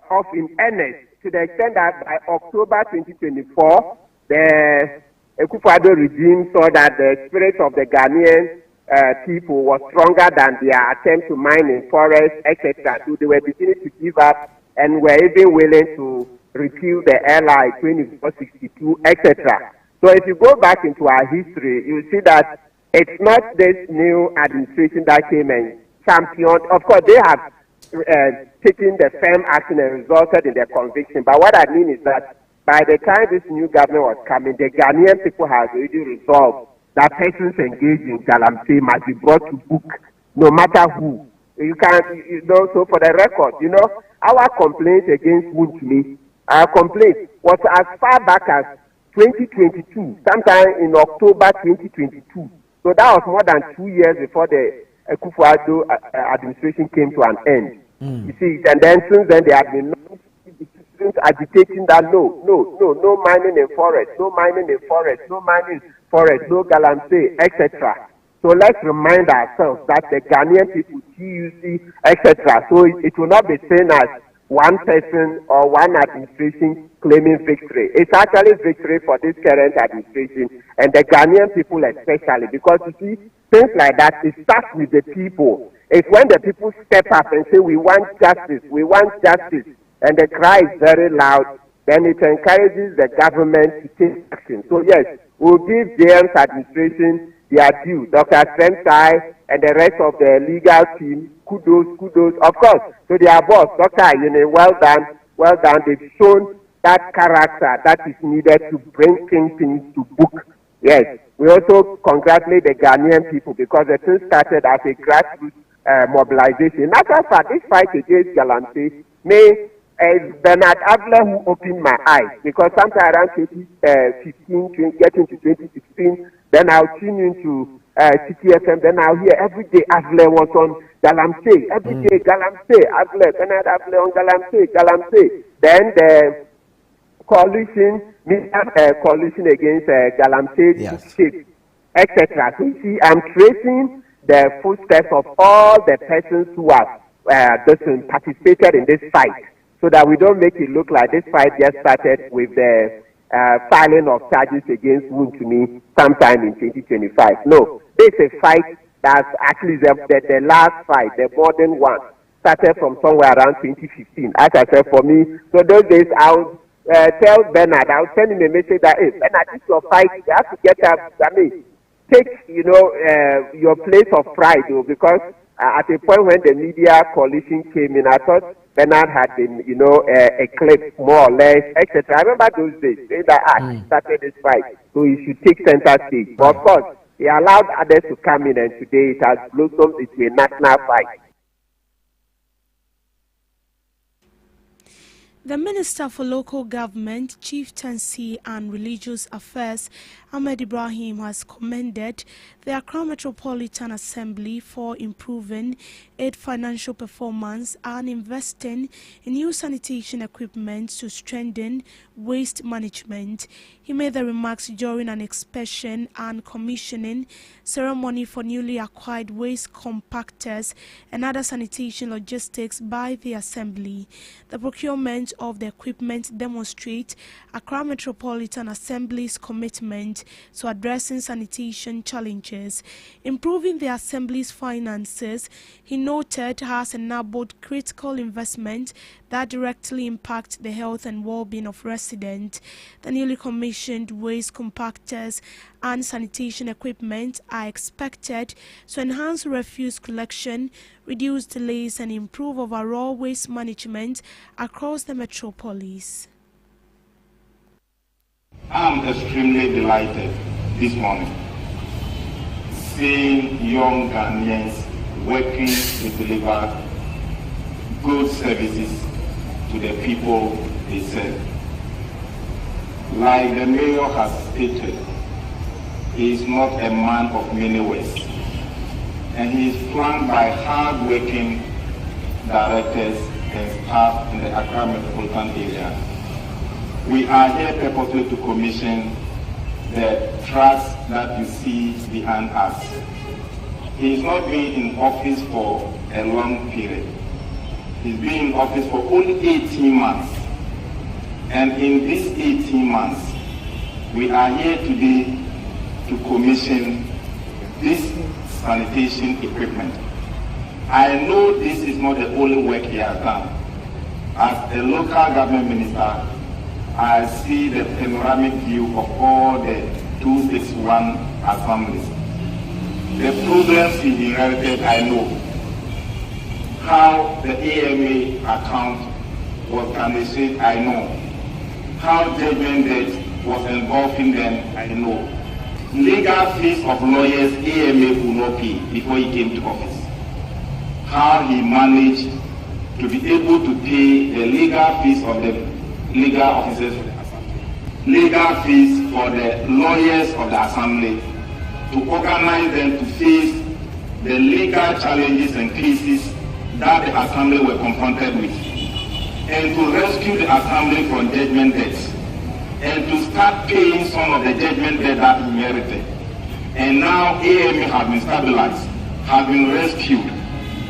off in earnest to the extent that by October 2024, the Akufo-Addo regime saw that the spirit of the Ghanaian people was stronger than their attempt to mine in forests, etc. So they were beginning to give up and were even willing to repeal the LI 2462, etc. So if you go back into our history, you see that it's not this new administration that came and championed. Of course, they have taking the firm action and resulted in their conviction. But what I mean is that by the time this new government was coming, the Ghanaian people have already resolved that persons engaged in galamsey must be brought to book, no matter who. You can't, so for the record, our complaint against Wontumi, our complaint was as far back as 2022, sometime in October 2022. So that was more than 2 years before the Akufo-Addo administration came to an end. You see, and then since then they have been agitating that no mining in forest, no mining in forest, no mining in forest, no galamsey, etc. So let's remind ourselves that the Ghanaian people, TUC, etc. So it will not be seen as one person or one administration claiming victory. It's actually victory for this current administration and the Ghanaian people especially, because you see, things like that, it starts with the people. It's when the people step up and say, we want justice, and the cry is very loud, then it encourages the government to take action. So yes, we'll give JM's administration their due. Dr. Sremsai and the rest of the legal team, kudos, of course, to their boss, Dr. Ayene, well done. They've shown that character that is needed to bring things to book. Yes, we also congratulate the Ghanaian people because the thing started as a grassroots mobilization. As a fact, this fight against galamsey Bernard Adler who opened my eyes, because sometime around 2015, getting to 2016, then I'll tune into CTFM, then I'll hear every day Adler was on galamsey, every day galamsey, Adler, Bernard Adler on galamsey. Then the coalition against galamsey, etc. So you see, I'm tracing the footsteps of all the persons who have participated in this fight, so that we don't make it look like this fight just started with the filing of charges against Wontumi sometime in 2025. No, this is a fight that's actually the last fight, the modern one, started from somewhere around 2015. As I said, for me, so those days I'll tell Bernard, I'll send him a message that, hey, Bernard, this is your fight, you have to get up, take, your place of pride, because at a point when the media coalition came in, I thought Bernard had been, eclipsed more or less, etc. I remember those days, saying that he started this fight, so he should take center stage. But of course, he allowed others to come in, and today it has blossomed into a national fight. The Minister for Local Government, Chieftaincy and Religious Affairs, Ahmed Ibrahim, has commended the Accra Metropolitan Assembly for improving its financial performance and investing in new sanitation equipment to strengthen waste management. He made the remarks during an inspection and commissioning ceremony for newly acquired waste compactors and other sanitation logistics by the Assembly. The procurement of the equipment demonstrates Accra Metropolitan Assembly's commitment to addressing sanitation challenges. Improving the Assembly's finances, he noted, has enabled critical investment that directly impact the health and well-being of residents. The newly commissioned waste compactors and sanitation equipment are expected to enhance refuse collection, reduce delays, and improve overall waste management across the metropolis. I'm extremely delighted this morning seeing young Ghanaians working to deliver good services to the people they serve. Like the mayor has stated, he is not a man of many words, and he is flanked by hard-working directors and staff in the Accra metropolitan area. We are here purposely to commission the trucks that you see behind us. He is not being in office for a long period. He's been in office for only 18 months. And in these 18 months, we are here today to commission this sanitation equipment. I know this is not the only work he has done. As a local government minister, I see the panoramic view of all the 261 assemblies. The problems he inherited, I know. How the AMA account was administered, I know. How judgment debt was involved in them, I know. Legal fees of lawyers AMA could not pay before he came to office. How he managed to be able to pay the legal fees of the legal officers for the assembly, legal fees for the lawyers of the assembly, to organize them to face the legal challenges and cases that the assembly were confronted with, and to rescue the assembly from judgment debts, and to start paying some of the judgment debt that he inherited. And now AMA has been stabilized, has been rescued.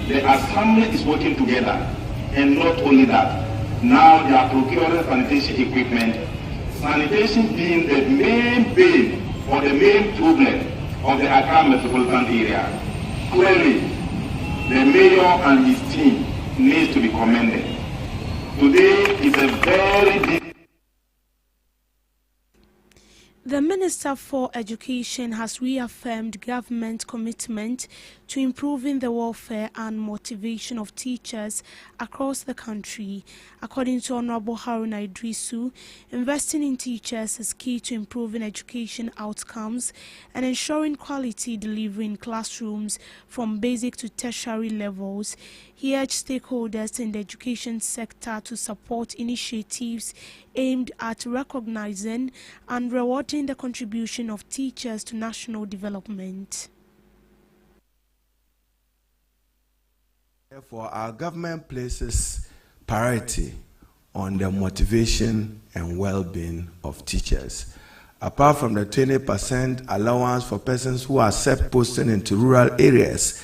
The assembly is working together, and not only that, now they are procuring sanitation equipment, sanitation being the main bane or the main problem of the Accra metropolitan area. Clearly, the mayor and his team needs to be commended. Today is a very big. The Minister for Education has reaffirmed government commitment to improving the welfare and motivation of teachers across the country. According to Honorable Haruna Idrisu, investing in teachers is key to improving education outcomes and ensuring quality delivery in classrooms from basic to tertiary levels. He urged stakeholders in the education sector to support initiatives aimed at recognizing and rewarding the contribution of teachers to national development. Therefore, our government places priority on the motivation and well-being of teachers. Apart from the 20% allowance for persons who accept posting into rural areas,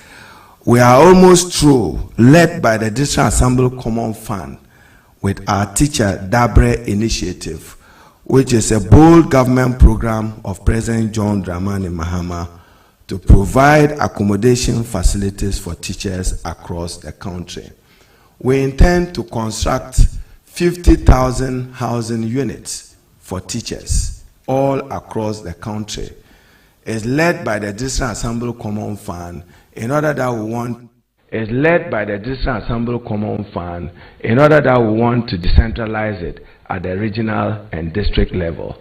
we are almost through, led by the District Assembly Common Fund, with our Teacher Dabre initiative, which is a bold government program of President John Dramani Mahama to provide accommodation facilities for teachers across the country. We intend to construct 50,000 housing units for teachers all across the country. It's led by the District Assembly Common Fund in order that we want to decentralize it at the regional and district level.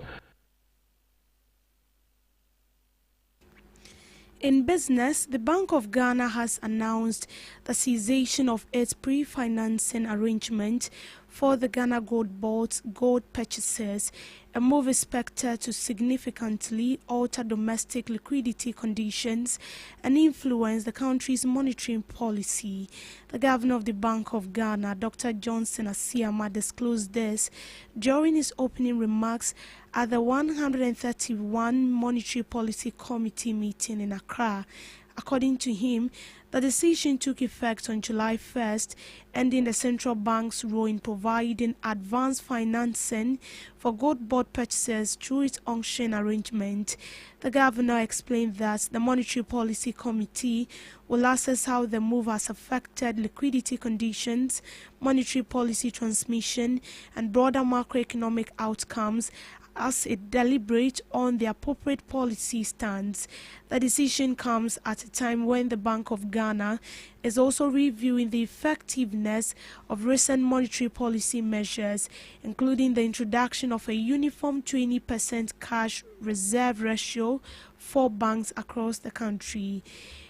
In business, the Bank of Ghana has announced the cessation of its pre-financing arrangement for the Ghana Gold Board's gold purchases, a move expected to significantly alter domestic liquidity conditions and influence the country's monetary policy. The governor of the Bank of Ghana, Dr. Johnson Asiama, disclosed this during his opening remarks at the 131 Monetary Policy Committee meeting in Accra. According to him, the decision took effect on July 1st, ending the central bank's role in providing advance financing for gold board purchases through its auction arrangement. The governor explained that the Monetary Policy Committee will assess how the move has affected liquidity conditions, monetary policy transmission, and broader macroeconomic outcomes as it deliberates on the appropriate policy stance. The decision comes at a time when the Bank of Ghana is also reviewing the effectiveness of recent monetary policy measures, including the introduction of a uniform 20% cash reserve ratio for banks across the country.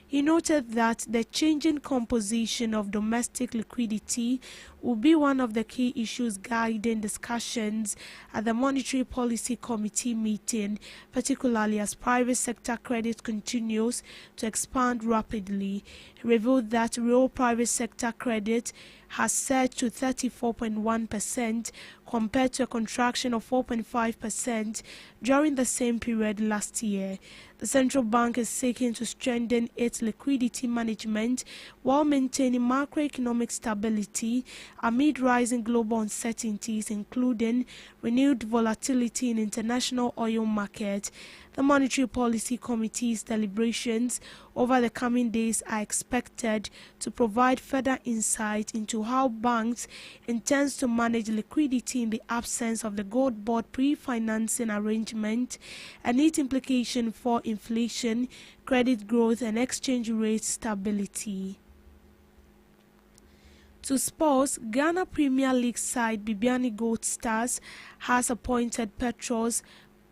He noted that the changing composition of domestic liquidity will be one of the key issues guiding discussions at the Monetary Policy Committee meeting, particularly as private sector credit continues to expand rapidly. He revealed that real private sector credit has surged to 34.1% compared to a contraction of 4.5% during the same period last year. The central bank is seeking to strengthen its liquidity management while maintaining macroeconomic stability amid rising global uncertainties, including renewed volatility in international oil markets. The Monetary Policy Committee's deliberations over the coming days are expected to provide further insight into how banks intend to manage liquidity in the absence of the gold board pre-financing arrangement and its implication for inflation, credit growth, and exchange rate stability. To sports, Ghana Premier League side Bibiani Gold Stars has appointed Petros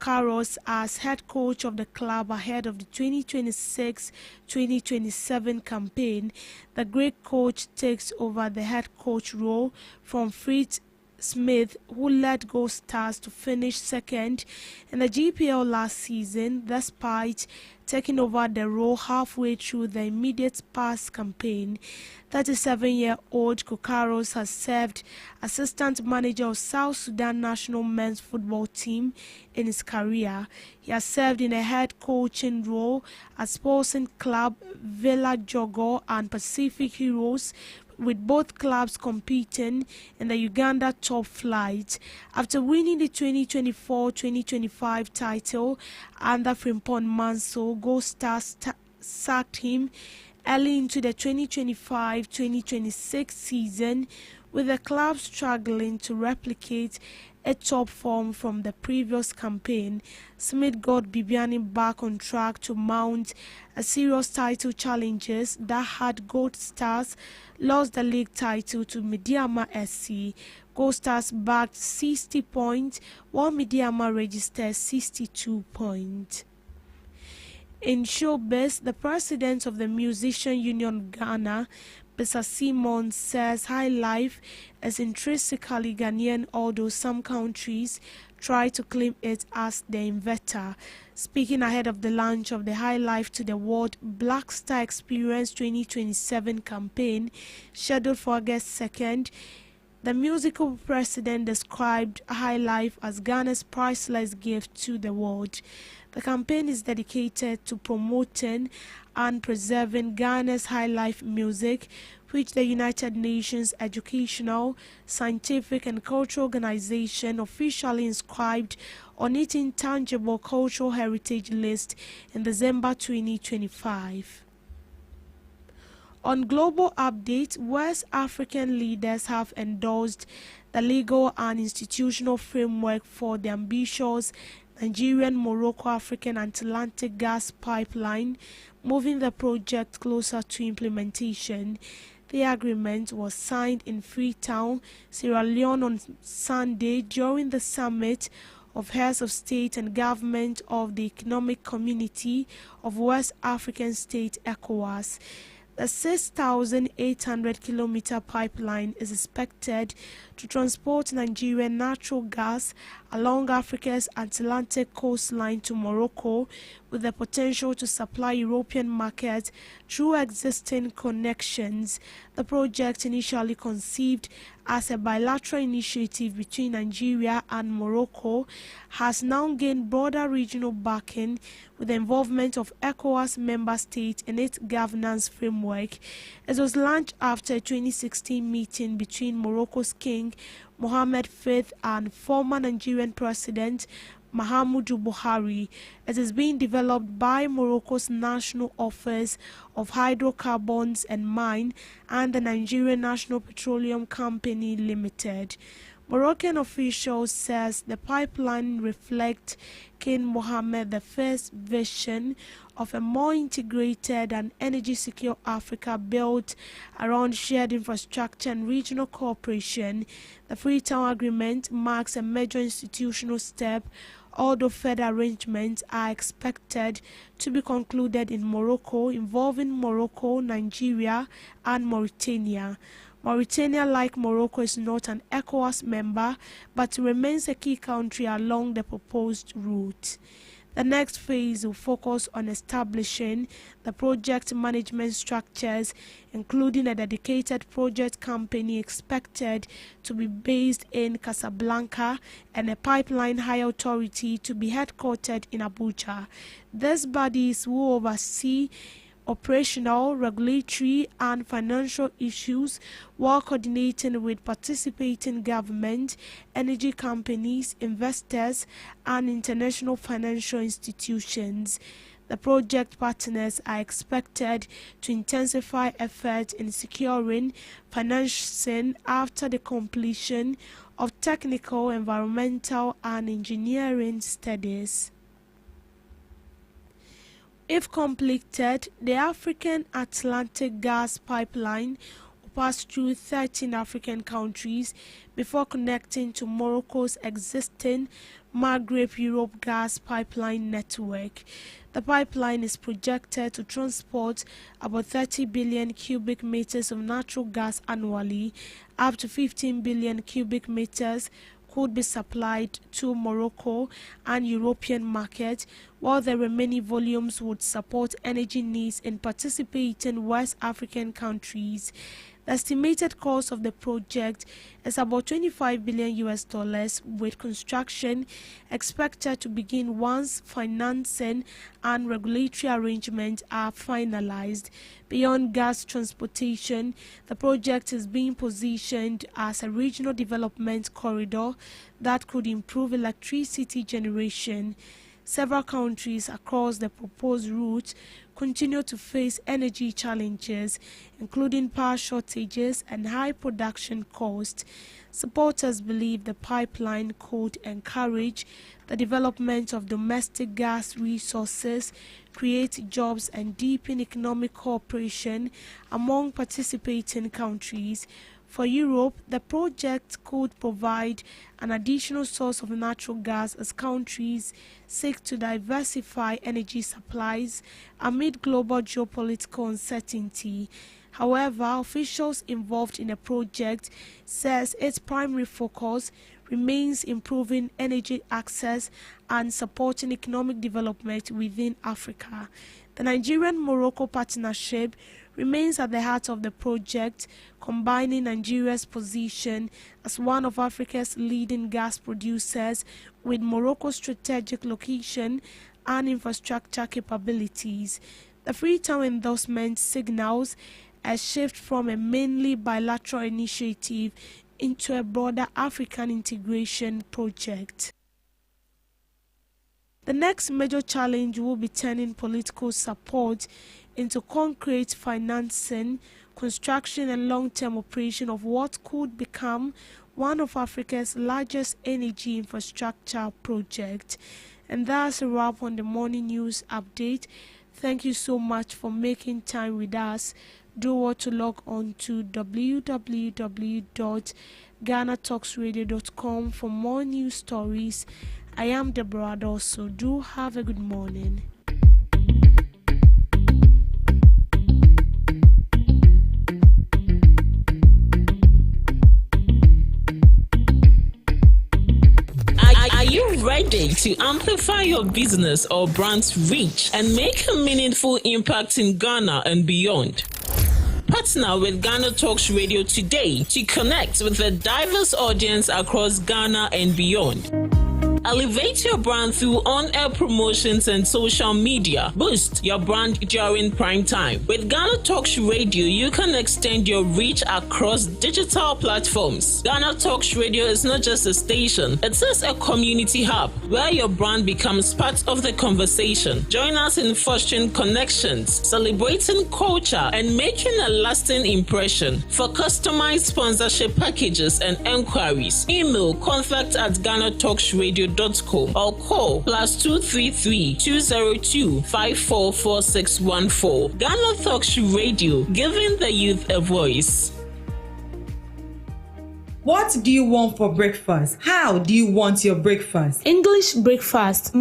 Karos as head coach of the club ahead of the 2026-2027 campaign. The Greek coach takes over the head coach role from Fritz Smith, who led Gold Stars to finish second in the GPL last season, despite taking over the role halfway through the immediate past campaign. 37-year-old Kokaros has served assistant manager of South Sudan national men's football team in his career. He has served in a head coaching role at Sporting Club Villa Jogo and Pacific Heroes, with both clubs competing in the Uganda top flight. After winning the 2024-2025 title under Frimpong Manso, Gold Stars sacked him early into the 2025-2026 season, with the club struggling to replicate a top form from the previous campaign. Smith got Bibiani back on track to mount a serious title challenges that had Gold Stars lost the league title to Mediama SC. Gold Stars bagged 60 points, while Mediama registered 62 points. In showbiz, the president of the Musician Union of Ghana, Mr. Simon, says high life is intrinsically Ghanaian, although some countries try to claim it as the inventor. Speaking ahead of the launch of the High Life to the World Black Star Experience 2027 campaign, scheduled for August 2nd, the musical president described High Life as Ghana's priceless gift to the world. The campaign is dedicated to promoting and preserving Ghana's high life music, which the United Nations Educational, Scientific and Cultural Organization officially inscribed on its intangible cultural heritage list in December 2025. On global updates, West African leaders have endorsed the legal and institutional framework for the ambitious Nigerian Morocco-African Atlantic gas pipeline, moving the project closer to implementation. The agreement was signed in Freetown, Sierra Leone on Sunday during the summit of heads of state and government of the Economic Community of West African States (ECOWAS). The 6,800-kilometer pipeline is expected to transport Nigerian natural gas along Africa's Atlantic coastline to Morocco, with the potential to supply European markets through existing connections. The project, initially conceived as a bilateral initiative between Nigeria and Morocco, has now gained broader regional backing with the involvement of ECOWAS member states in its governance framework. It was launched after a 2016 meeting between Morocco's King Mohammed V and former Nigerian President Mahamudu Buhari. It is being developed by Morocco's National Office of Hydrocarbons and Mine and the Nigerian National Petroleum Company Limited. Moroccan officials says the pipeline reflects King Mohammed V's vision of a more integrated and energy-secure Africa built around shared infrastructure and regional cooperation. The Freetown Agreement marks a major institutional step, although further arrangements are expected to be concluded in Morocco, involving Morocco, Nigeria, and Mauritania. Mauritania, like Morocco, is not an ECOWAS member, but remains a key country along the proposed route. The next phase will focus on establishing the project management structures, including a dedicated project company expected to be based in Casablanca and a pipeline high authority to be headquartered in Abuja. These bodies will oversee operational, regulatory, and financial issues while coordinating with participating government, energy companies, investors, and international financial institutions. The project partners are expected to intensify efforts in securing financing after the completion of technical, environmental, and engineering studies. If completed, the African Atlantic gas pipeline will pass through 13 African countries before connecting to Morocco's existing Maghreb-Europe gas pipeline network. The pipeline is projected to transport about 30 billion cubic meters of natural gas annually. Up to 15 billion cubic meters could be supplied to Morocco and European market, while the remaining volumes would support energy needs in participating West African countries. The estimated cost of the project is about $25 billion, with construction expected to begin once financing and regulatory arrangements are finalized. Beyond gas transportation, the project is being positioned as a regional development corridor that could improve electricity generation. Several countries across the proposed route continue to face energy challenges, including power shortages and high production costs. Supporters believe the pipeline could encourage the development of domestic gas resources, create jobs, and deepen economic cooperation among participating countries. For Europe, the project could provide an additional source of natural gas as countries seek to diversify energy supplies amid global geopolitical uncertainty. However, officials involved in the project says its primary focus remains improving energy access and supporting economic development within Africa. The Nigerian-Morocco partnership remains at the heart of the project, combining Nigeria's position as one of Africa's leading gas producers with Morocco's strategic location and infrastructure capabilities. The Freetown endorsement signals a shift from a mainly bilateral initiative into a broader African integration project. The next major challenge will be turning political support into concrete financing, construction and long-term operation of what could become one of Africa's largest energy infrastructure projects. And that's a wrap on the morning news update. Thank you so much for making time with us. Do want to log on to www.GhanaTalksRadio.com for more news stories. I am Deborah Adoso. Do have a good morning. Are you ready to amplify your business or brand's reach and make a meaningful impact in Ghana and beyond? Partner with Ghana Talks Radio today to connect with a diverse audience across Ghana and beyond. Elevate your brand through on-air promotions and social media. Boost your brand during prime time. With Ghana Talks Radio, you can extend your reach across digital platforms. Ghana Talks Radio is not just a station, it is a community hub where your brand becomes part of the conversation. Join us in fostering connections, celebrating culture, and making a lasting impression. For customized sponsorship packages and enquiries, email contact@GhanaTalksRadio.com or call +233 202 544614. Ghana Talks Radio, giving the youth a voice. What do you want for breakfast? How do you want your breakfast? English breakfast,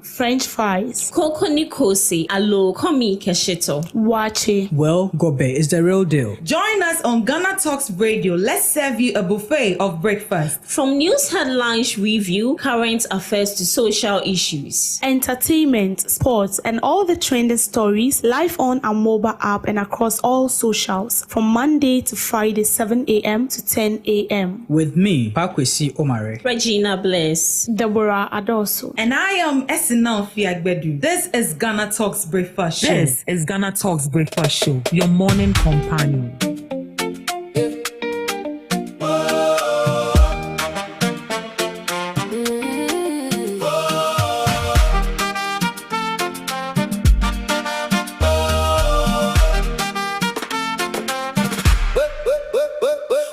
French fries. Koko Nikosi, alo komi keshito. Wache. Well, Gobe is the real deal. Join us on Ghana Talks Radio. Let's serve you a buffet of breakfast. From news headlines review, current affairs to social issues. Entertainment, sports, and all the trending stories live on our mobile app and across all socials from Monday to Friday, 7 a.m. to 10 a.m. With me, Pakwesi Omare. Regina Bless. Deborah Adoso. And I am Esinal Fiagbedu. This is Ghana Talks Breakfast Show. This is Ghana Talks Breakfast Show, your morning companion.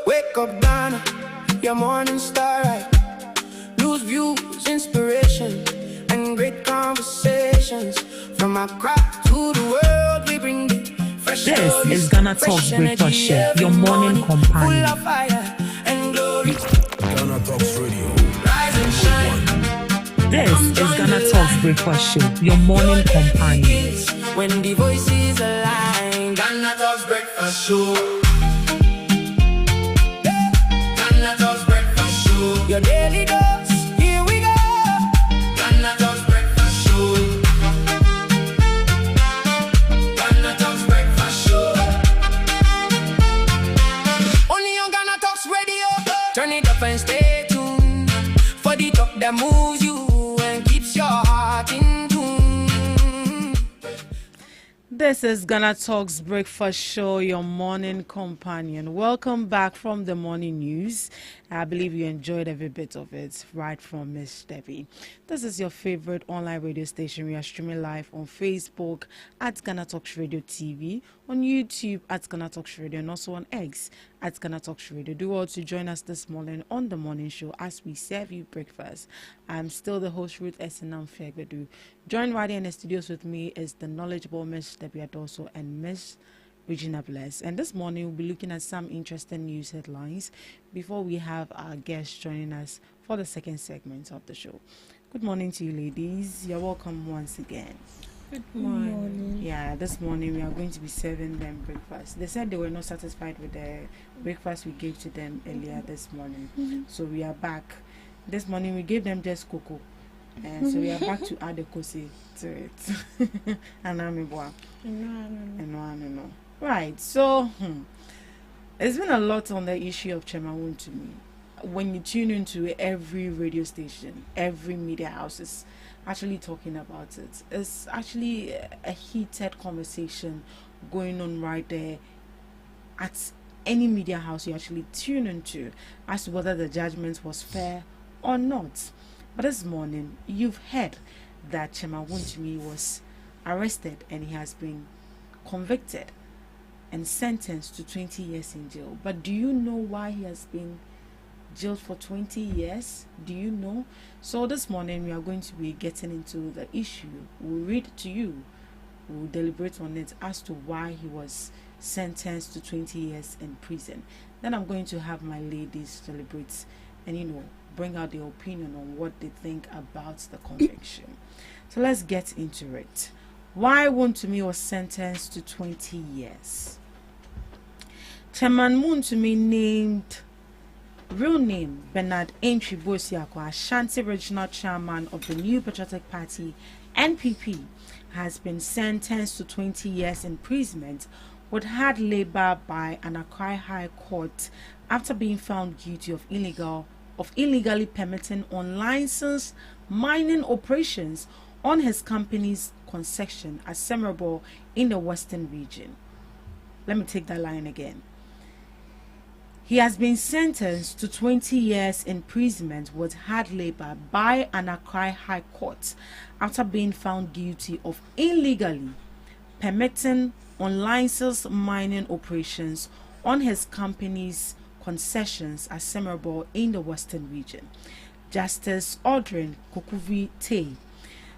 Wake up, Ghana, your morning star, right? News, views, inspiration, and great conversations. From Accra to the world, we bring it fresh This is Ghana Talks Breakfast Show, your morning companion. Full of fire and glory. Ghana Talks Radio. Rise and shine. This is Ghana Talks Breakfast Show, your morning companion. When the voices align, Ghana Talks Breakfast Show. Ghana Talks Breakfast Show. Your daily dose, here we go. Ghana Talks Breakfast Show. Ghana Talks Breakfast Show. Only on Ghana Talks Radio. Turn it up and stay tuned for the talk that moves you and keeps your heart in tune. This is Ghana Talks Breakfast Show, your morning companion. Welcome back from the morning news. I believe you enjoyed every bit of it, right from Miss Debbie. This is your favorite online radio station. We are streaming live on Facebook at Ghana Talks Radio TV, on YouTube at Ghana Talks Radio, and also on X at Ghana Talks Radio. Do well to join us this morning on the morning show as we serve you breakfast. I'm still the host, Ruth Esenam Fegbedu. Joined right here in the studios with me is the knowledgeable Miss Debbie Adoso and Miss Regina Bless. And this morning we'll be looking at some interesting news headlines before we have our guests joining us for the second segment of the show. Good morning to you, ladies. You're welcome once again. Good morning. Yeah, this morning we are going to be serving them breakfast. They said they were not satisfied with the breakfast we gave to them earlier this morning. So we are back. This morning we gave them just cocoa. And so we are back to add the kosi to it. And I'm no. Right, so it's been a lot on the issue of Chema to me. When you tune into every radio station, every media house is actually talking about it. It's actually a heated conversation going on right there at any media house you actually tune into as to whether the judgment was fair or not. But this morning, you've heard that Chema Wuntumi was arrested and he has been convicted and sentenced to 20 years in jail. But do you know why he has been jailed for 20 years? Do you know? So this morning we are going to be getting into the issue. We'll read to you. We'll deliberate on it as to why he was sentenced to 20 years in prison. Then I'm going to have my ladies deliberate and, bring out their opinion on what they think about the conviction. So let's get into it. Why Wuntumi was sentenced to 20 years? Chairman Wuntumi real name Bernard Entry Bosiako, Ashanti Regional Chairman of the New Patriotic Party, NPP, has been sentenced to 20 years imprisonment with hard labor by an Accra High Court after being found guilty of illegally permitting unlicensed mining operations on his company's concession at Semerable in the Western region. Let me take that line again. He has been sentenced to 20 years imprisonment with hard labor by an Accra High Court after being found guilty of illegally permitting unlicensed mining operations on his company's concessions at Semerable in the Western region. Justice Audrey Kokuvi Tay,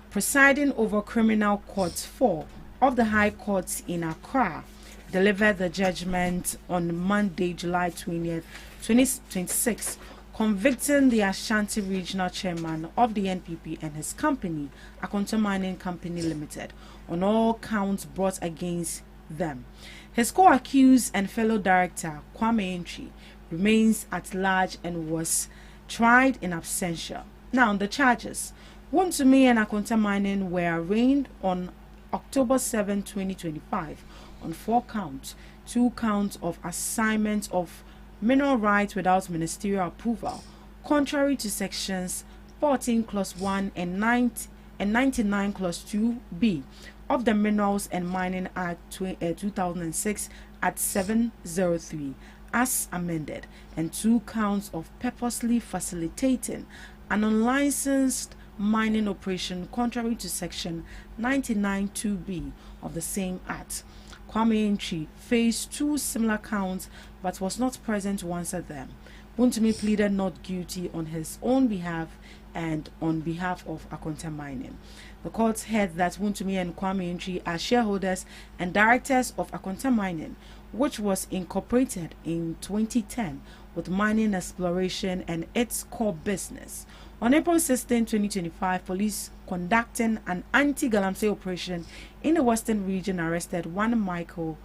presiding over Criminal Court 4 of the High Court in Accra, delivered the judgment on Monday, July 20th, 2026, convicting the Ashanti Regional Chairman of the NPP and his company, Akonto Mining Company Limited, on all counts brought against them. His co-accused and fellow director, Kwame Entry, remains at large and was tried in absentia. Now, the charges. Wuntumi and Akonto Mining were arraigned on October 7, 2025 on 4 counts, 2 counts of assignment of mineral rights without ministerial approval, contrary to sections 14 clause 1 and 99 clause 2b of the Minerals and Mining Act 2006 at 703 as amended, and 2 counts of purposely facilitating an unlicensed mining operation contrary to section 99 2b of the same act. Kwame Entry faced 2 similar counts but was not present to answer them. Wuntumi pleaded not guilty on his own behalf and on behalf of Akonta Mining. The court held that Wontumi and Kwame Ntwi are shareholders and directors of Akonta Mining, which was incorporated in 2010 with mining exploration and its core business. On April 16, 2025, police conducting an anti-Galamsey operation in the Western region arrested one Michael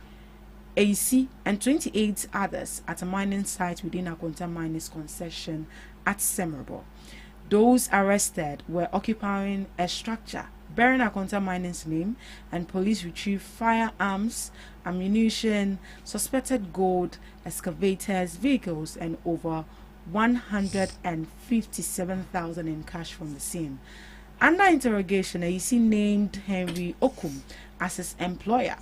AC and 28 others at a mining site within Akonta Mining's concession at Semerbo. Those arrested were occupying a structure bearing Akonta Mining's name, and police retrieved firearms, ammunition, suspected gold, excavators, vehicles, and over 157,000 in cash from the scene. Under interrogation, AEC named Henry Okum as his employer,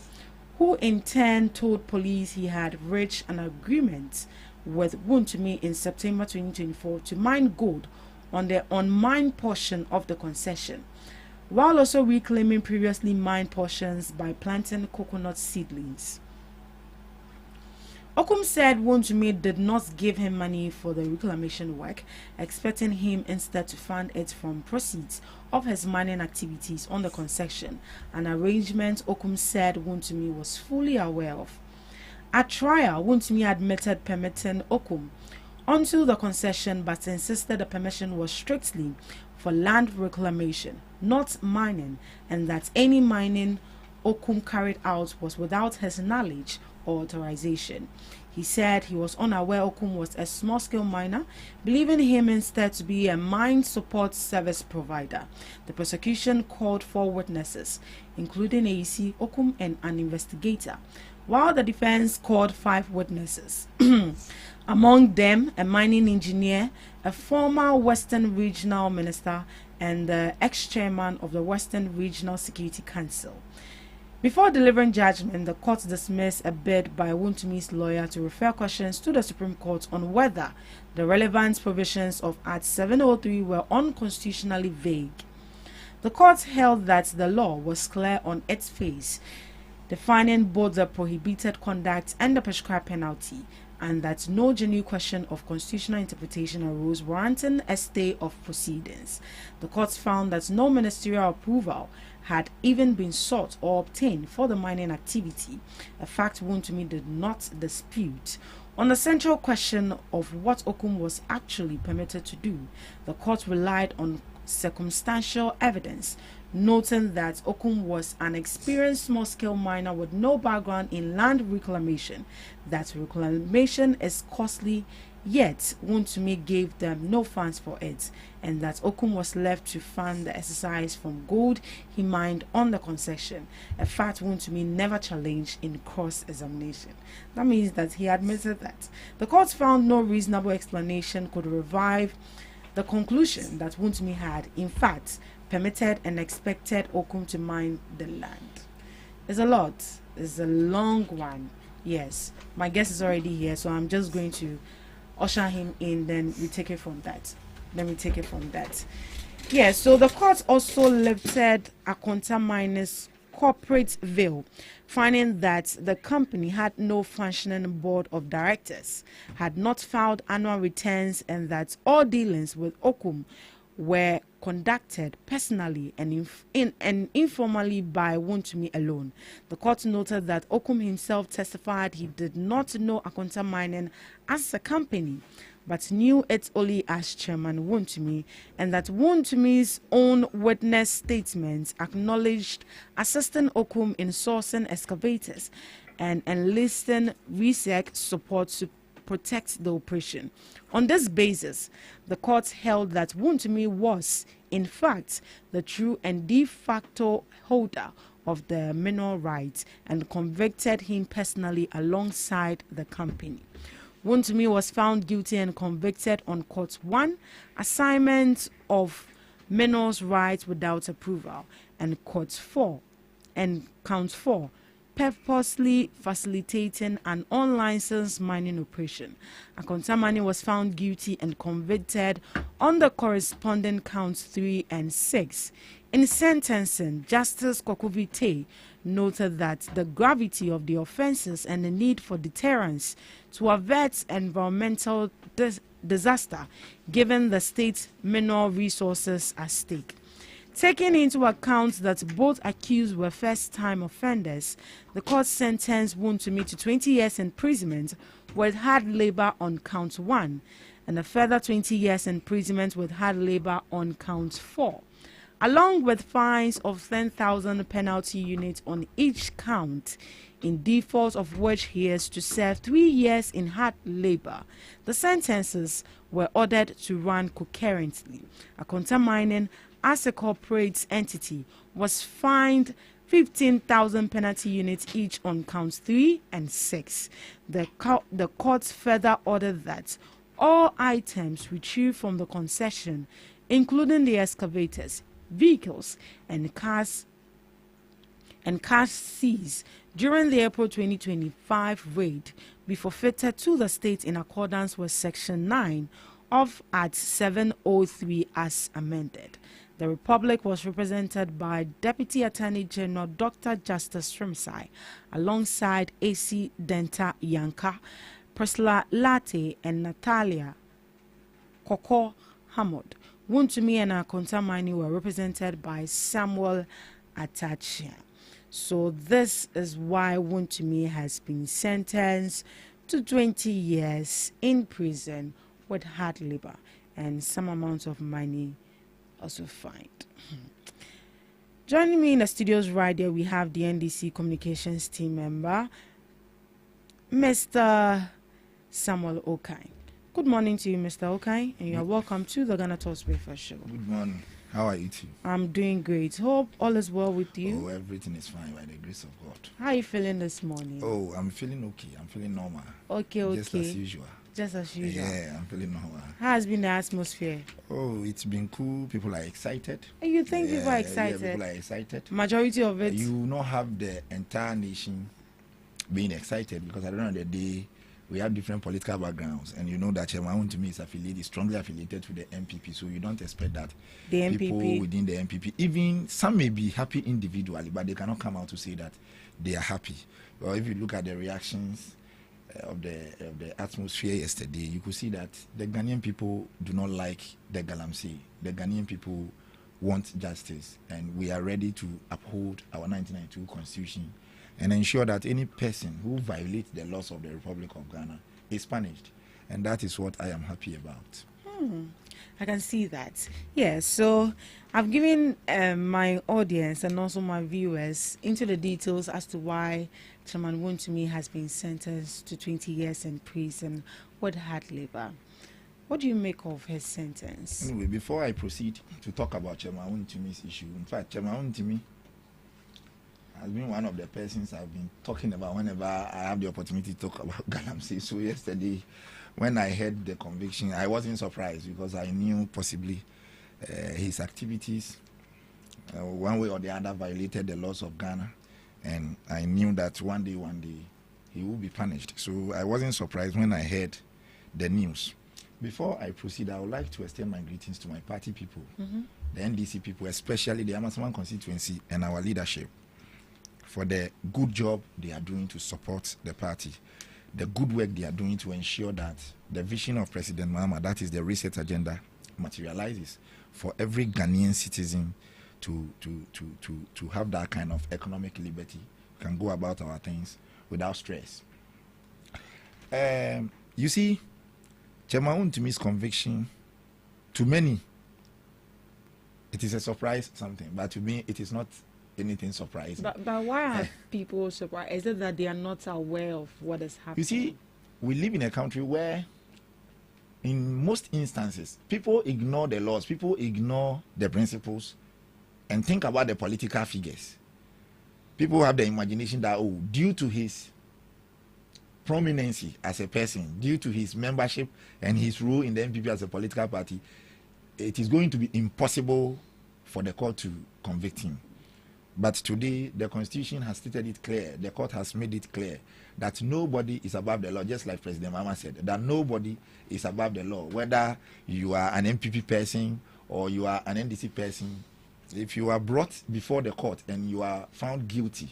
who in turn told police he had reached an agreement with Wontumi in September 2024 to mine gold on the unmined portion of the concession, while also reclaiming previously mined portions by planting coconut seedlings. Okum said Wontumi did not give him money for the reclamation work, expecting him instead to fund it from proceeds of his mining activities on the concession, an arrangement Okum said Wontumi was fully aware of. At trial, Wontumi admitted permitting Okum onto the concession but insisted the permission was strictly for land reclamation, not mining, and that any mining Okum carried out was without his knowledge or authorization. He said he was unaware Okum was a small-scale miner, believing him instead to be a mine support service provider. The prosecution called 4 witnesses, including AEC, Okum, and an investigator, while the defense called 5 witnesses. Among them, a mining engineer, a former Western Regional Minister, and the ex-chairman of the Western Regional Security Council. Before delivering judgment, the court dismissed a bid by Wontumi's lawyer to refer questions to the Supreme Court on whether the relevant provisions of Act 703 were unconstitutionally vague. The court held that the law was clear on its face, defining both the prohibited conduct and the prescribed penalty, and that no genuine question of constitutional interpretation arose warranting a stay of proceedings. The court found that no ministerial approval had even been sought or obtained for the mining activity, a fact Wontumi did not dispute. On the central question of what Okum was actually permitted to do, the court relied on circumstantial evidence, noting that Okum was an experienced small-scale miner with no background in land reclamation, that reclamation is costly, yet Wontumi gave them no funds for it, and that Okum was left to fund the exercise from gold he mined on the concession, a fact Wontumi never challenged in cross-examination. That means that he admitted that. The court found no reasonable explanation could revive the conclusion that Wontumi had, in fact, permitted and expected Okum to mine the land. It's a lot. It's a long one. Yes, my guest is already here, so I'm just going to usher him in, then we take it from that. Yes, so the court also lifted Akonta Mining's corporate veil, finding that the company had no functioning board of directors, had not filed annual returns, and that all dealings with Okum were conducted personally and informally by Wontumi alone. The court noted that Okum himself testified he did not know Akonta Mining as a company, but knew it only as Chairman Wontumi, and that Wontumi's own witness statements acknowledged assisting Okum in sourcing excavators and enlisting research support to protect the operation. On this basis, the court held that Wontumi was, in fact, the true and de facto holder of the mineral rights and convicted him personally alongside the company. Wontumi was found guilty and convicted on Court 1, assignment of minerals rights without approval, and Count 4, purposely facilitating an unlicensed mining operation. Akonta Mining was found guilty and convicted on the corresponding counts 3 and 6. In sentencing, Justice Kokovite noted that the gravity of the offences and the need for deterrence to avert environmental disaster, given the state's mineral resources at stake. Taking into account that both accused were first-time offenders, the court sentenced Wontumi to 20 years imprisonment with hard labor on count 1 and a further 20 years imprisonment with hard labor on count 4, along with fines of 10,000 penalty units on each count, in default of which he is to serve 3 years in hard labor. The sentences were ordered to run concurrently. Akonta Mining, as a corporate entity, was fined 15,000 penalty units each on counts 3 and 6. The court further ordered that all items retrieved from the concession, including the excavators, vehicles, and cars seized during the April 2025 raid, be forfeited to the state in accordance with Section 9 of Act 703 as amended. The Republic was represented by Deputy Attorney General Dr. Justice Shrimsai, alongside AC Denta Yanka, Priscilla Latte, and Natalia Koko Hamod. Wontumi and Akonta Mining were represented by Samuel Atachia. So this is why Wontumi has been sentenced to 20 years in prison with hard labor and some amount of money also fined. Joining me in the studios right there, we have the NDC communications team member, Mr. Samuel Okai. Good morning to you, Mr. Okai, and you are welcome to the GhanaTalks Breakfast Show. Good morning. How are you too? I'm doing great. Hope all is well with you. Oh, everything is fine by the grace of God. How are you feeling this morning? Oh, I'm feeling okay. I'm feeling normal. Okay. Just as usual. Just as usual. Yeah, I'm feeling normal. How has been the atmosphere? Oh, it's been cool. People are excited. You think people are excited? Yeah, people are excited. Majority of it. You not have the entire nation being excited because at the end of the day, we have different political backgrounds, and you know that Chairman to me is strongly affiliated to the MPP, so you don't expect that the people MPP. within the MPP, even some may be happy individually, but they cannot come out to say that they are happy. Or if you look at the reactions of the atmosphere yesterday, you could see that the Ghanaian people do not like the Galamsey. The Ghanaian people want justice, and we are ready to uphold our 1992 constitution and ensure that any person who violates the laws of the Republic of Ghana is punished. And that is what I am happy about. I can see that. Yeah, so I've given my audience and also my viewers into the details as to why Chairman Wontumi has been sentenced to 20 years in prison with hard labor. What do you make of his sentence? Anyway, before I proceed to talk about Chairman Wontumi's issue, in fact, Chairman Wontumi has been one of the persons I've been talking about whenever I have the opportunity to talk about Galamsey. So yesterday, when I heard the conviction, I wasn't surprised because I knew possibly his activities, one way or the other, violated the laws of Ghana. And I knew that one day, he will be punished. So I wasn't surprised when I heard the news. Before I proceed, I would like to extend my greetings to my party people, the NDC people, especially the Amasaman constituency and our leadership, for the good job they are doing to support the party, the good work they are doing to ensure that the vision of President Mahama, that is the reset agenda, materializes for every Ghanaian citizen to have that kind of economic liberty, can go about our things without stress. You see, Chairman Wontumi's conviction, to many, it is a surprise something, but to me, it is not anything surprising. But why are people surprised? Is it that they are not aware of what is happening? You see, we live in a country where, in most instances, people ignore the laws, people ignore the principles, and think about the political figures. People have the imagination that, oh, due to his prominence as a person, due to his membership and his role in the MPP as a political party, it is going to be impossible for the court to convict him. But today, the Constitution has stated it clear, the court has made it clear that nobody is above the law, just like President Mahama said, that nobody is above the law. Whether you are an MPP person or you are an NDC person, if you are brought before the court and you are found guilty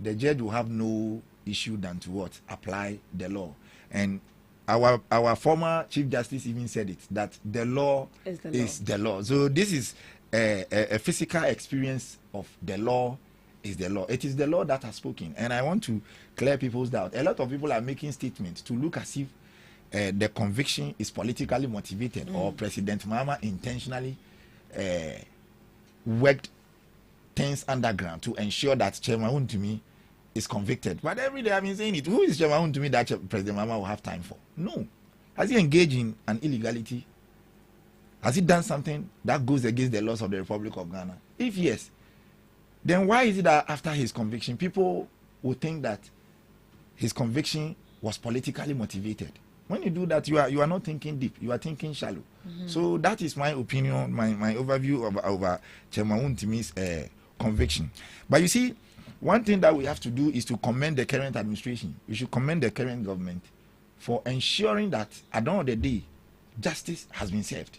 the judge will have no issue than to what? Apply the law. And our former Chief Justice even said it, that the law is the law. So this is a physical experience of the law is the law. It is the law that has spoken. And I want to clear people's doubt. A lot of people are making statements to look as if the conviction is politically motivated or President Mahama intentionally worked things underground to ensure that Chairman Wontumi is convicted. But every day I've been saying it. Who is Chairman Wontumi that President Mahama will have time for? No. Has he engaged in an illegality? Has he done something that goes against the laws of the Republic of Ghana? If yes, then why is it that after his conviction, people will think that his conviction was politically motivated? When you do that, you are not thinking deep. You are thinking shallow. So that is my opinion, my overview over Chairman Wontumi's conviction. But you see, one thing that we have to do is to commend the current administration. We should commend the current government for ensuring that at the end of the day, justice has been served.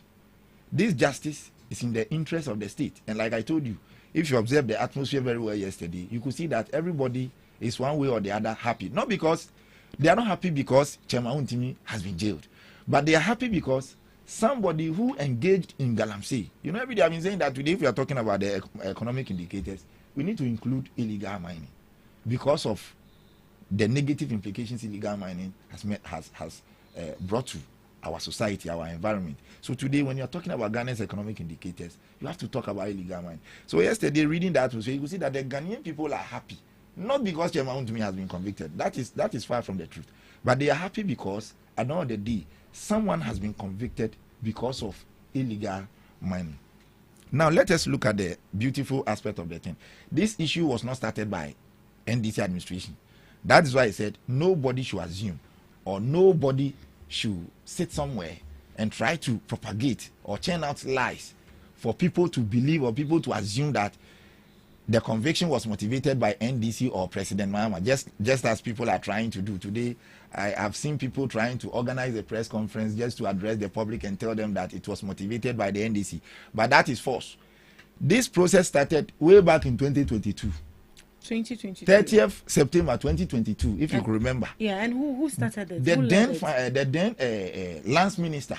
This justice is in the interest of the state. And like I told you, if you observe the atmosphere very well yesterday, you could see that everybody is one way or the other happy. Not because they are not happy because Chairman Wontumi has been jailed, but they are happy because somebody who engaged in galamsey. You know, every day I've been saying that today, if we are talking about the economic indicators, we need to include illegal mining because of the negative implications illegal mining has brought to our society, our environment. So today, when you're talking about Ghana's economic indicators, you have to talk about illegal mining. So yesterday, reading that, you could see that the Ghanaian people are happy. Not because Chairman Wontumi has been convicted. That is far from the truth. But they are happy because at the end of the day, someone has been convicted because of illegal mining. Now, let us look at the beautiful aspect of the thing. This issue was not started by NDC administration. That is why I said nobody should assume or nobody should sit somewhere and try to propagate or churn out lies for people to believe or people to assume that the conviction was motivated by NDC or President Mahama, just as people are trying to do today. I have seen people trying to organize a press conference just to address the public and tell them that it was motivated by the NDC, but that is false. This process started way back in 2022. 30th September 2022, if you could remember. Yeah, and who started it? The then Lance Minister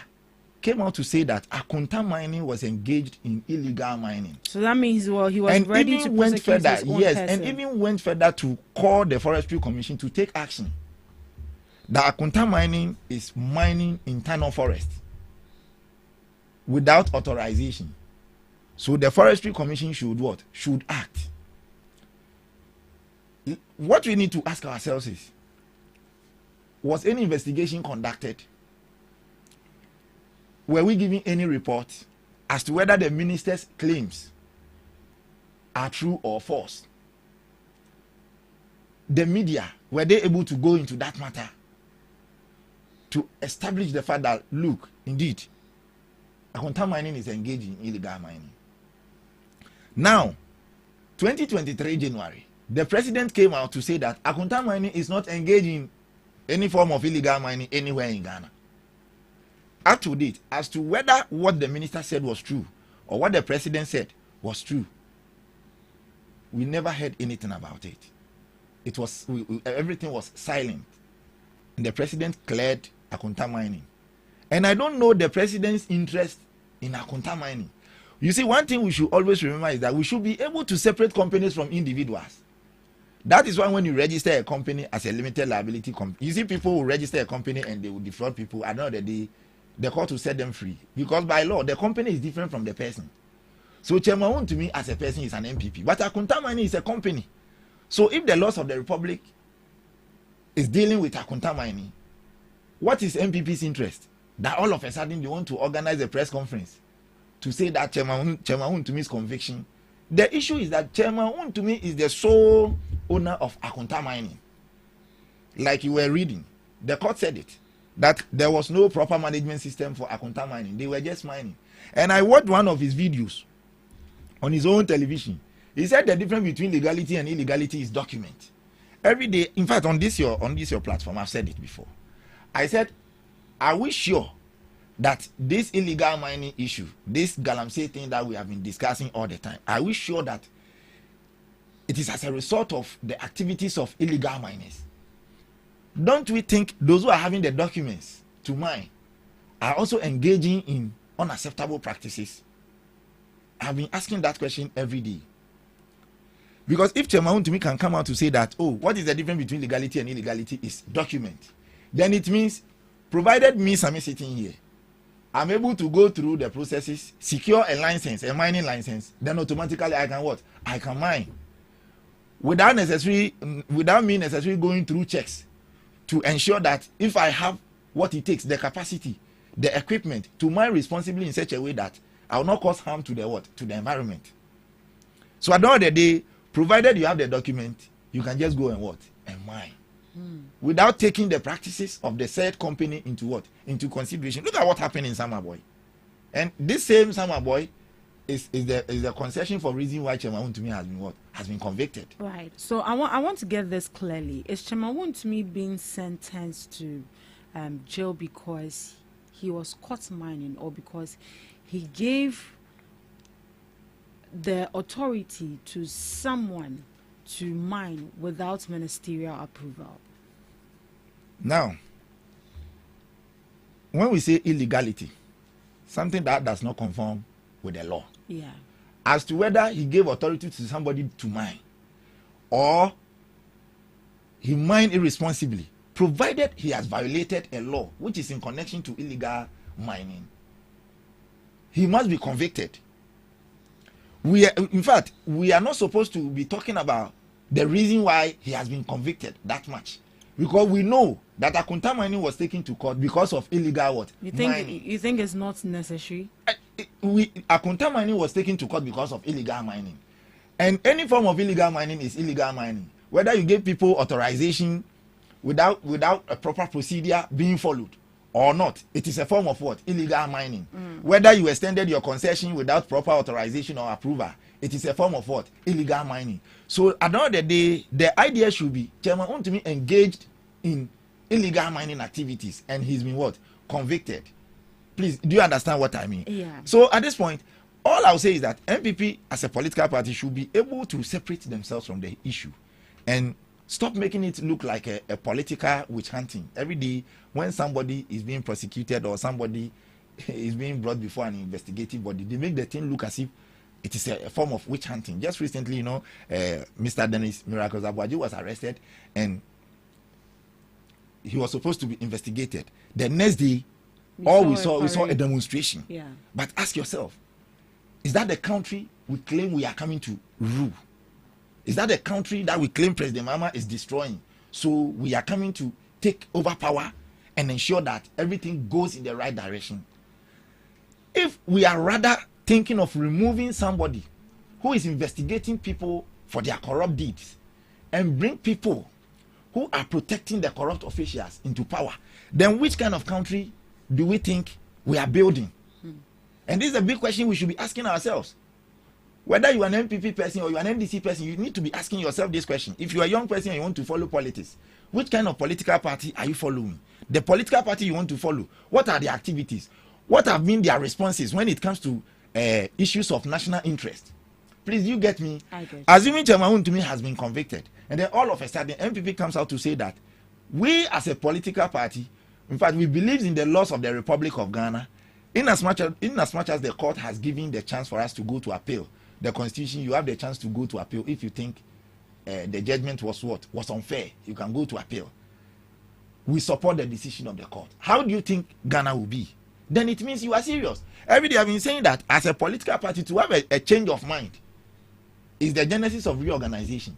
came out to say that Akunta Mining was engaged in illegal mining. So that means, well, he was ready to went further. his own Yes, person. and even went further to call the Forestry Commission to take action. The Akunta Mining is mining internal forest without authorization. So the Forestry Commission should what? Should act. What we need to ask ourselves is, was any investigation conducted? Were we giving any report as to whether the minister's claims are true or false? The media, were they able to go into that matter to establish the fact that, look, indeed, Akunta Mining is engaged in illegal mining? Now, 2023 January, the president came out to say that Akunta Mining is not engaged in any form of illegal mining anywhere in Ghana. Up to date, as to whether what the minister said was true or what the president said was true, we never heard anything about it. It was everything was silent. And the president cleared Akunta Mining. And I don't know the president's interest in Akunta Mining. You see, one thing we should always remember is that we should be able to separate companies from individuals. That is why when you register a company as a limited liability company, you see people who register a company and they will defraud people. At the end of the day, the court will set them free. Because by law, the company is different from the person. So Chairman Wontumi as a person is an MPP. But Akunta Mining is a company. So if the laws of the Republic is dealing with Akunta Mining, what is MPP's interest? That all of a sudden they want to organize a press conference to say that Chairman Wontumi's conviction. The issue is that Chairman Wontumi is the sole owner of Akunta Mining. Like you were reading, the court said it, that there was no proper management system for Akunta Mining. They were just mining. And I watched one of his videos on his own television. He said the difference between legality and illegality is document. Every day, in fact, on this your platform, I've said it before. I said, are we sure that this illegal mining issue, this galamsey thing that we have been discussing all the time, are we sure that it is as a result of the activities of illegal miners. Don't we think those who are having the documents to mine are also engaging in unacceptable practices? I've been asking that question every day. Because if Chairman Wontumi can come out to say that, oh, what is the difference between legality and illegality is document, then it means, provided me, Sami, sitting here, I'm able to go through the processes, secure a license, a mining license, then automatically I can what? I can mine. Without me necessarily going through checks to ensure that if I have what it takes, the capacity, the equipment to mine responsibly in such a way that I will not cause harm to the what? To the environment. So at the end of the day, provided you have the document, you can just go and what? And mine. Without taking the practices of the said company into what? Into consideration. Look at what happened in Summer Boy. And this same Summer Boy is the concession for reason why Chairman Wontumi has been what? Has been convicted. Right. So I want to get this clearly. Is Chairman Wontumi being sentenced to jail because he was caught mining, or because he gave the authority to someone to mine without ministerial approval? Now, when we say illegality, something that does not conform with the law. Yeah. As to whether he gave authority to somebody to mine or he mined irresponsibly, provided he has violated a law which is in connection to illegal mining, he must be convicted. In fact, we are not supposed to be talking about the reason why he has been convicted that much, because we know that Akunta mining was taken to court because of illegal what? You think mining. You think it's not necessary? Akunta mining was taken to court because of illegal mining, and any form of illegal mining is illegal mining. Whether you give people authorization without a proper procedure being followed or not, it is a form of what? Illegal mining. Whether you extended your concession without proper authorization or approval, it is a form of what? Illegal mining. So at the end of the day, the idea should be Chairman Wontumi engaged in illegal mining activities and he's been what? Convicted. Please, do you understand what I mean? Yeah. So at this point, all I'll say is that MPP as a political party should be able to separate themselves from the issue and stop making it look like a political witch hunting. Every day when somebody is being prosecuted or somebody is being brought before an investigative body, they make the thing look as if it is a form of witch hunting. Just recently, Mr. Dennis Miracles Abuaji was arrested and he was supposed to be investigated. The next day, we saw a demonstration. Yeah. But ask yourself, is that the country we claim we are coming to rule? Is that the country that we claim President Mama is destroying? So we are coming to take over power and ensure that everything goes in the right direction. If we are rather thinking of removing somebody who is investigating people for their corrupt deeds and bring people who are protecting the corrupt officials into power, then which kind of country do we think we are building? And this is a big question we should be asking ourselves. Whether you are an MPP person or you are an NDC person, you need to be asking yourself this question. If you are a young person and you want to follow politics, which kind of political party are you following? The political party you want to follow, what are the activities? What have been their responses when it comes to issues of national interest? Please, you get me? I get you. Assuming Chairman Wontumi has been convicted, and then all of a sudden MPP comes out to say that we as a political party, in fact, we believe in the laws of the Republic of Ghana, in as much as the court has given the chance for us to go to appeal the constitution, you have the chance to go to appeal if you think the judgment was unfair. You can go to appeal. We support the decision of the court. How do you think Ghana will be? Then it means you are serious. Every day I've been saying that as a political party, to have a change of mind is the genesis of reorganization.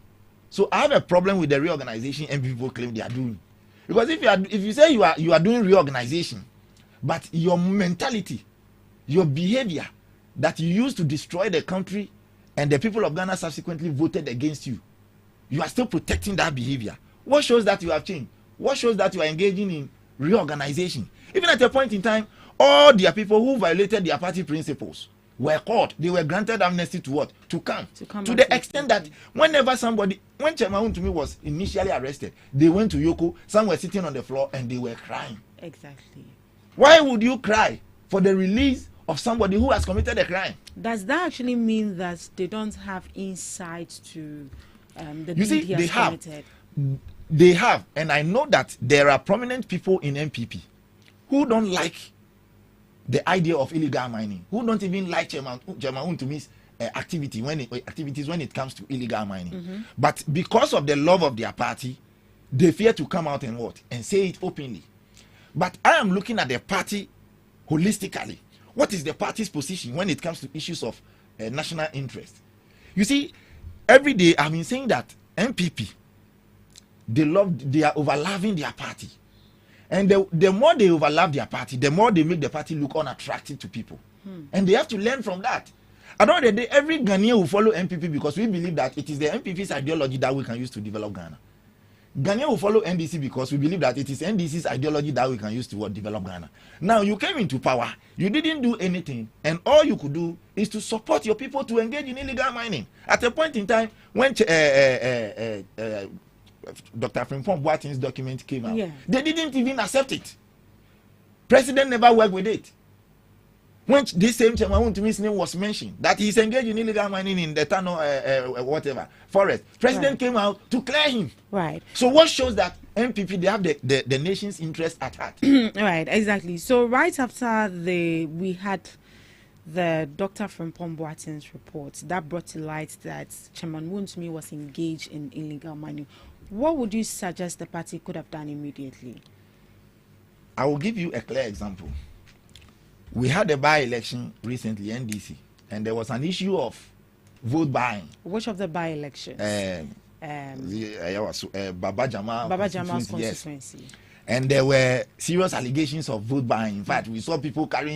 So I have a problem with the reorganization and people claim they are doing. Because if you say you are doing reorganization, but your mentality, your behavior that you used to destroy the country and the people of Ghana subsequently voted against you, you are still protecting that behavior. What shows that you have changed? What shows that you are engaging in reorganization? Even at a point in time, all their people who violated their party principles were caught. They were granted amnesty to what? To come to the extent that when Chairman Wontumi was initially arrested, they went to Yoko, some were sitting on the floor and they were crying. Exactly. Why would you cry for the release of somebody who has committed a crime? Does that actually mean that they don't have insight to the You see, deed he has committed. They have, and I know that there are prominent people in MPP who don't like the idea of illegal mining, who don't even like Chairman Untumi's activities when it comes to illegal mining. But because of the love of their party, they fear to come out and say it openly. But I am looking at the party holistically. What is the party's position when it comes to issues of national interest? You see, every day I've been saying that MPP, they are overloving their party. And the more they overlap their party, the more they make the party look unattractive to people. And they have to learn from that. At the end of the day, every Ghanaian will follow MPP because we believe that it is the MPP's ideology that we can use to develop Ghana. Ghanaian will follow NDC because we believe that it is NDC's ideology that we can use to develop Ghana. Now, you came into power, you didn't do anything, and all you could do is to support your people to engage in illegal mining. At a point in time, when Dr. Frimpong Boateng's document came out, they didn't even accept it. President never worked with it. When this same Chairman Untumi's name was mentioned, that he's engaged in illegal mining in the Tano forest, President came out to clear him. Right. So what shows that MPP, they have the nation's interest at heart. Right, exactly. So right after we had the Dr. Frimpong Boateng's report that brought to light that Chairman Untumi was engaged in illegal mining, what would you suggest the party could have done immediately? I will give you a clear example. We had a by-election recently, NDC, and there was an issue of vote buying. Which of the by-elections? Baba Jama's constituency. Yes. And there were serious allegations of vote buying. In fact, we saw people carrying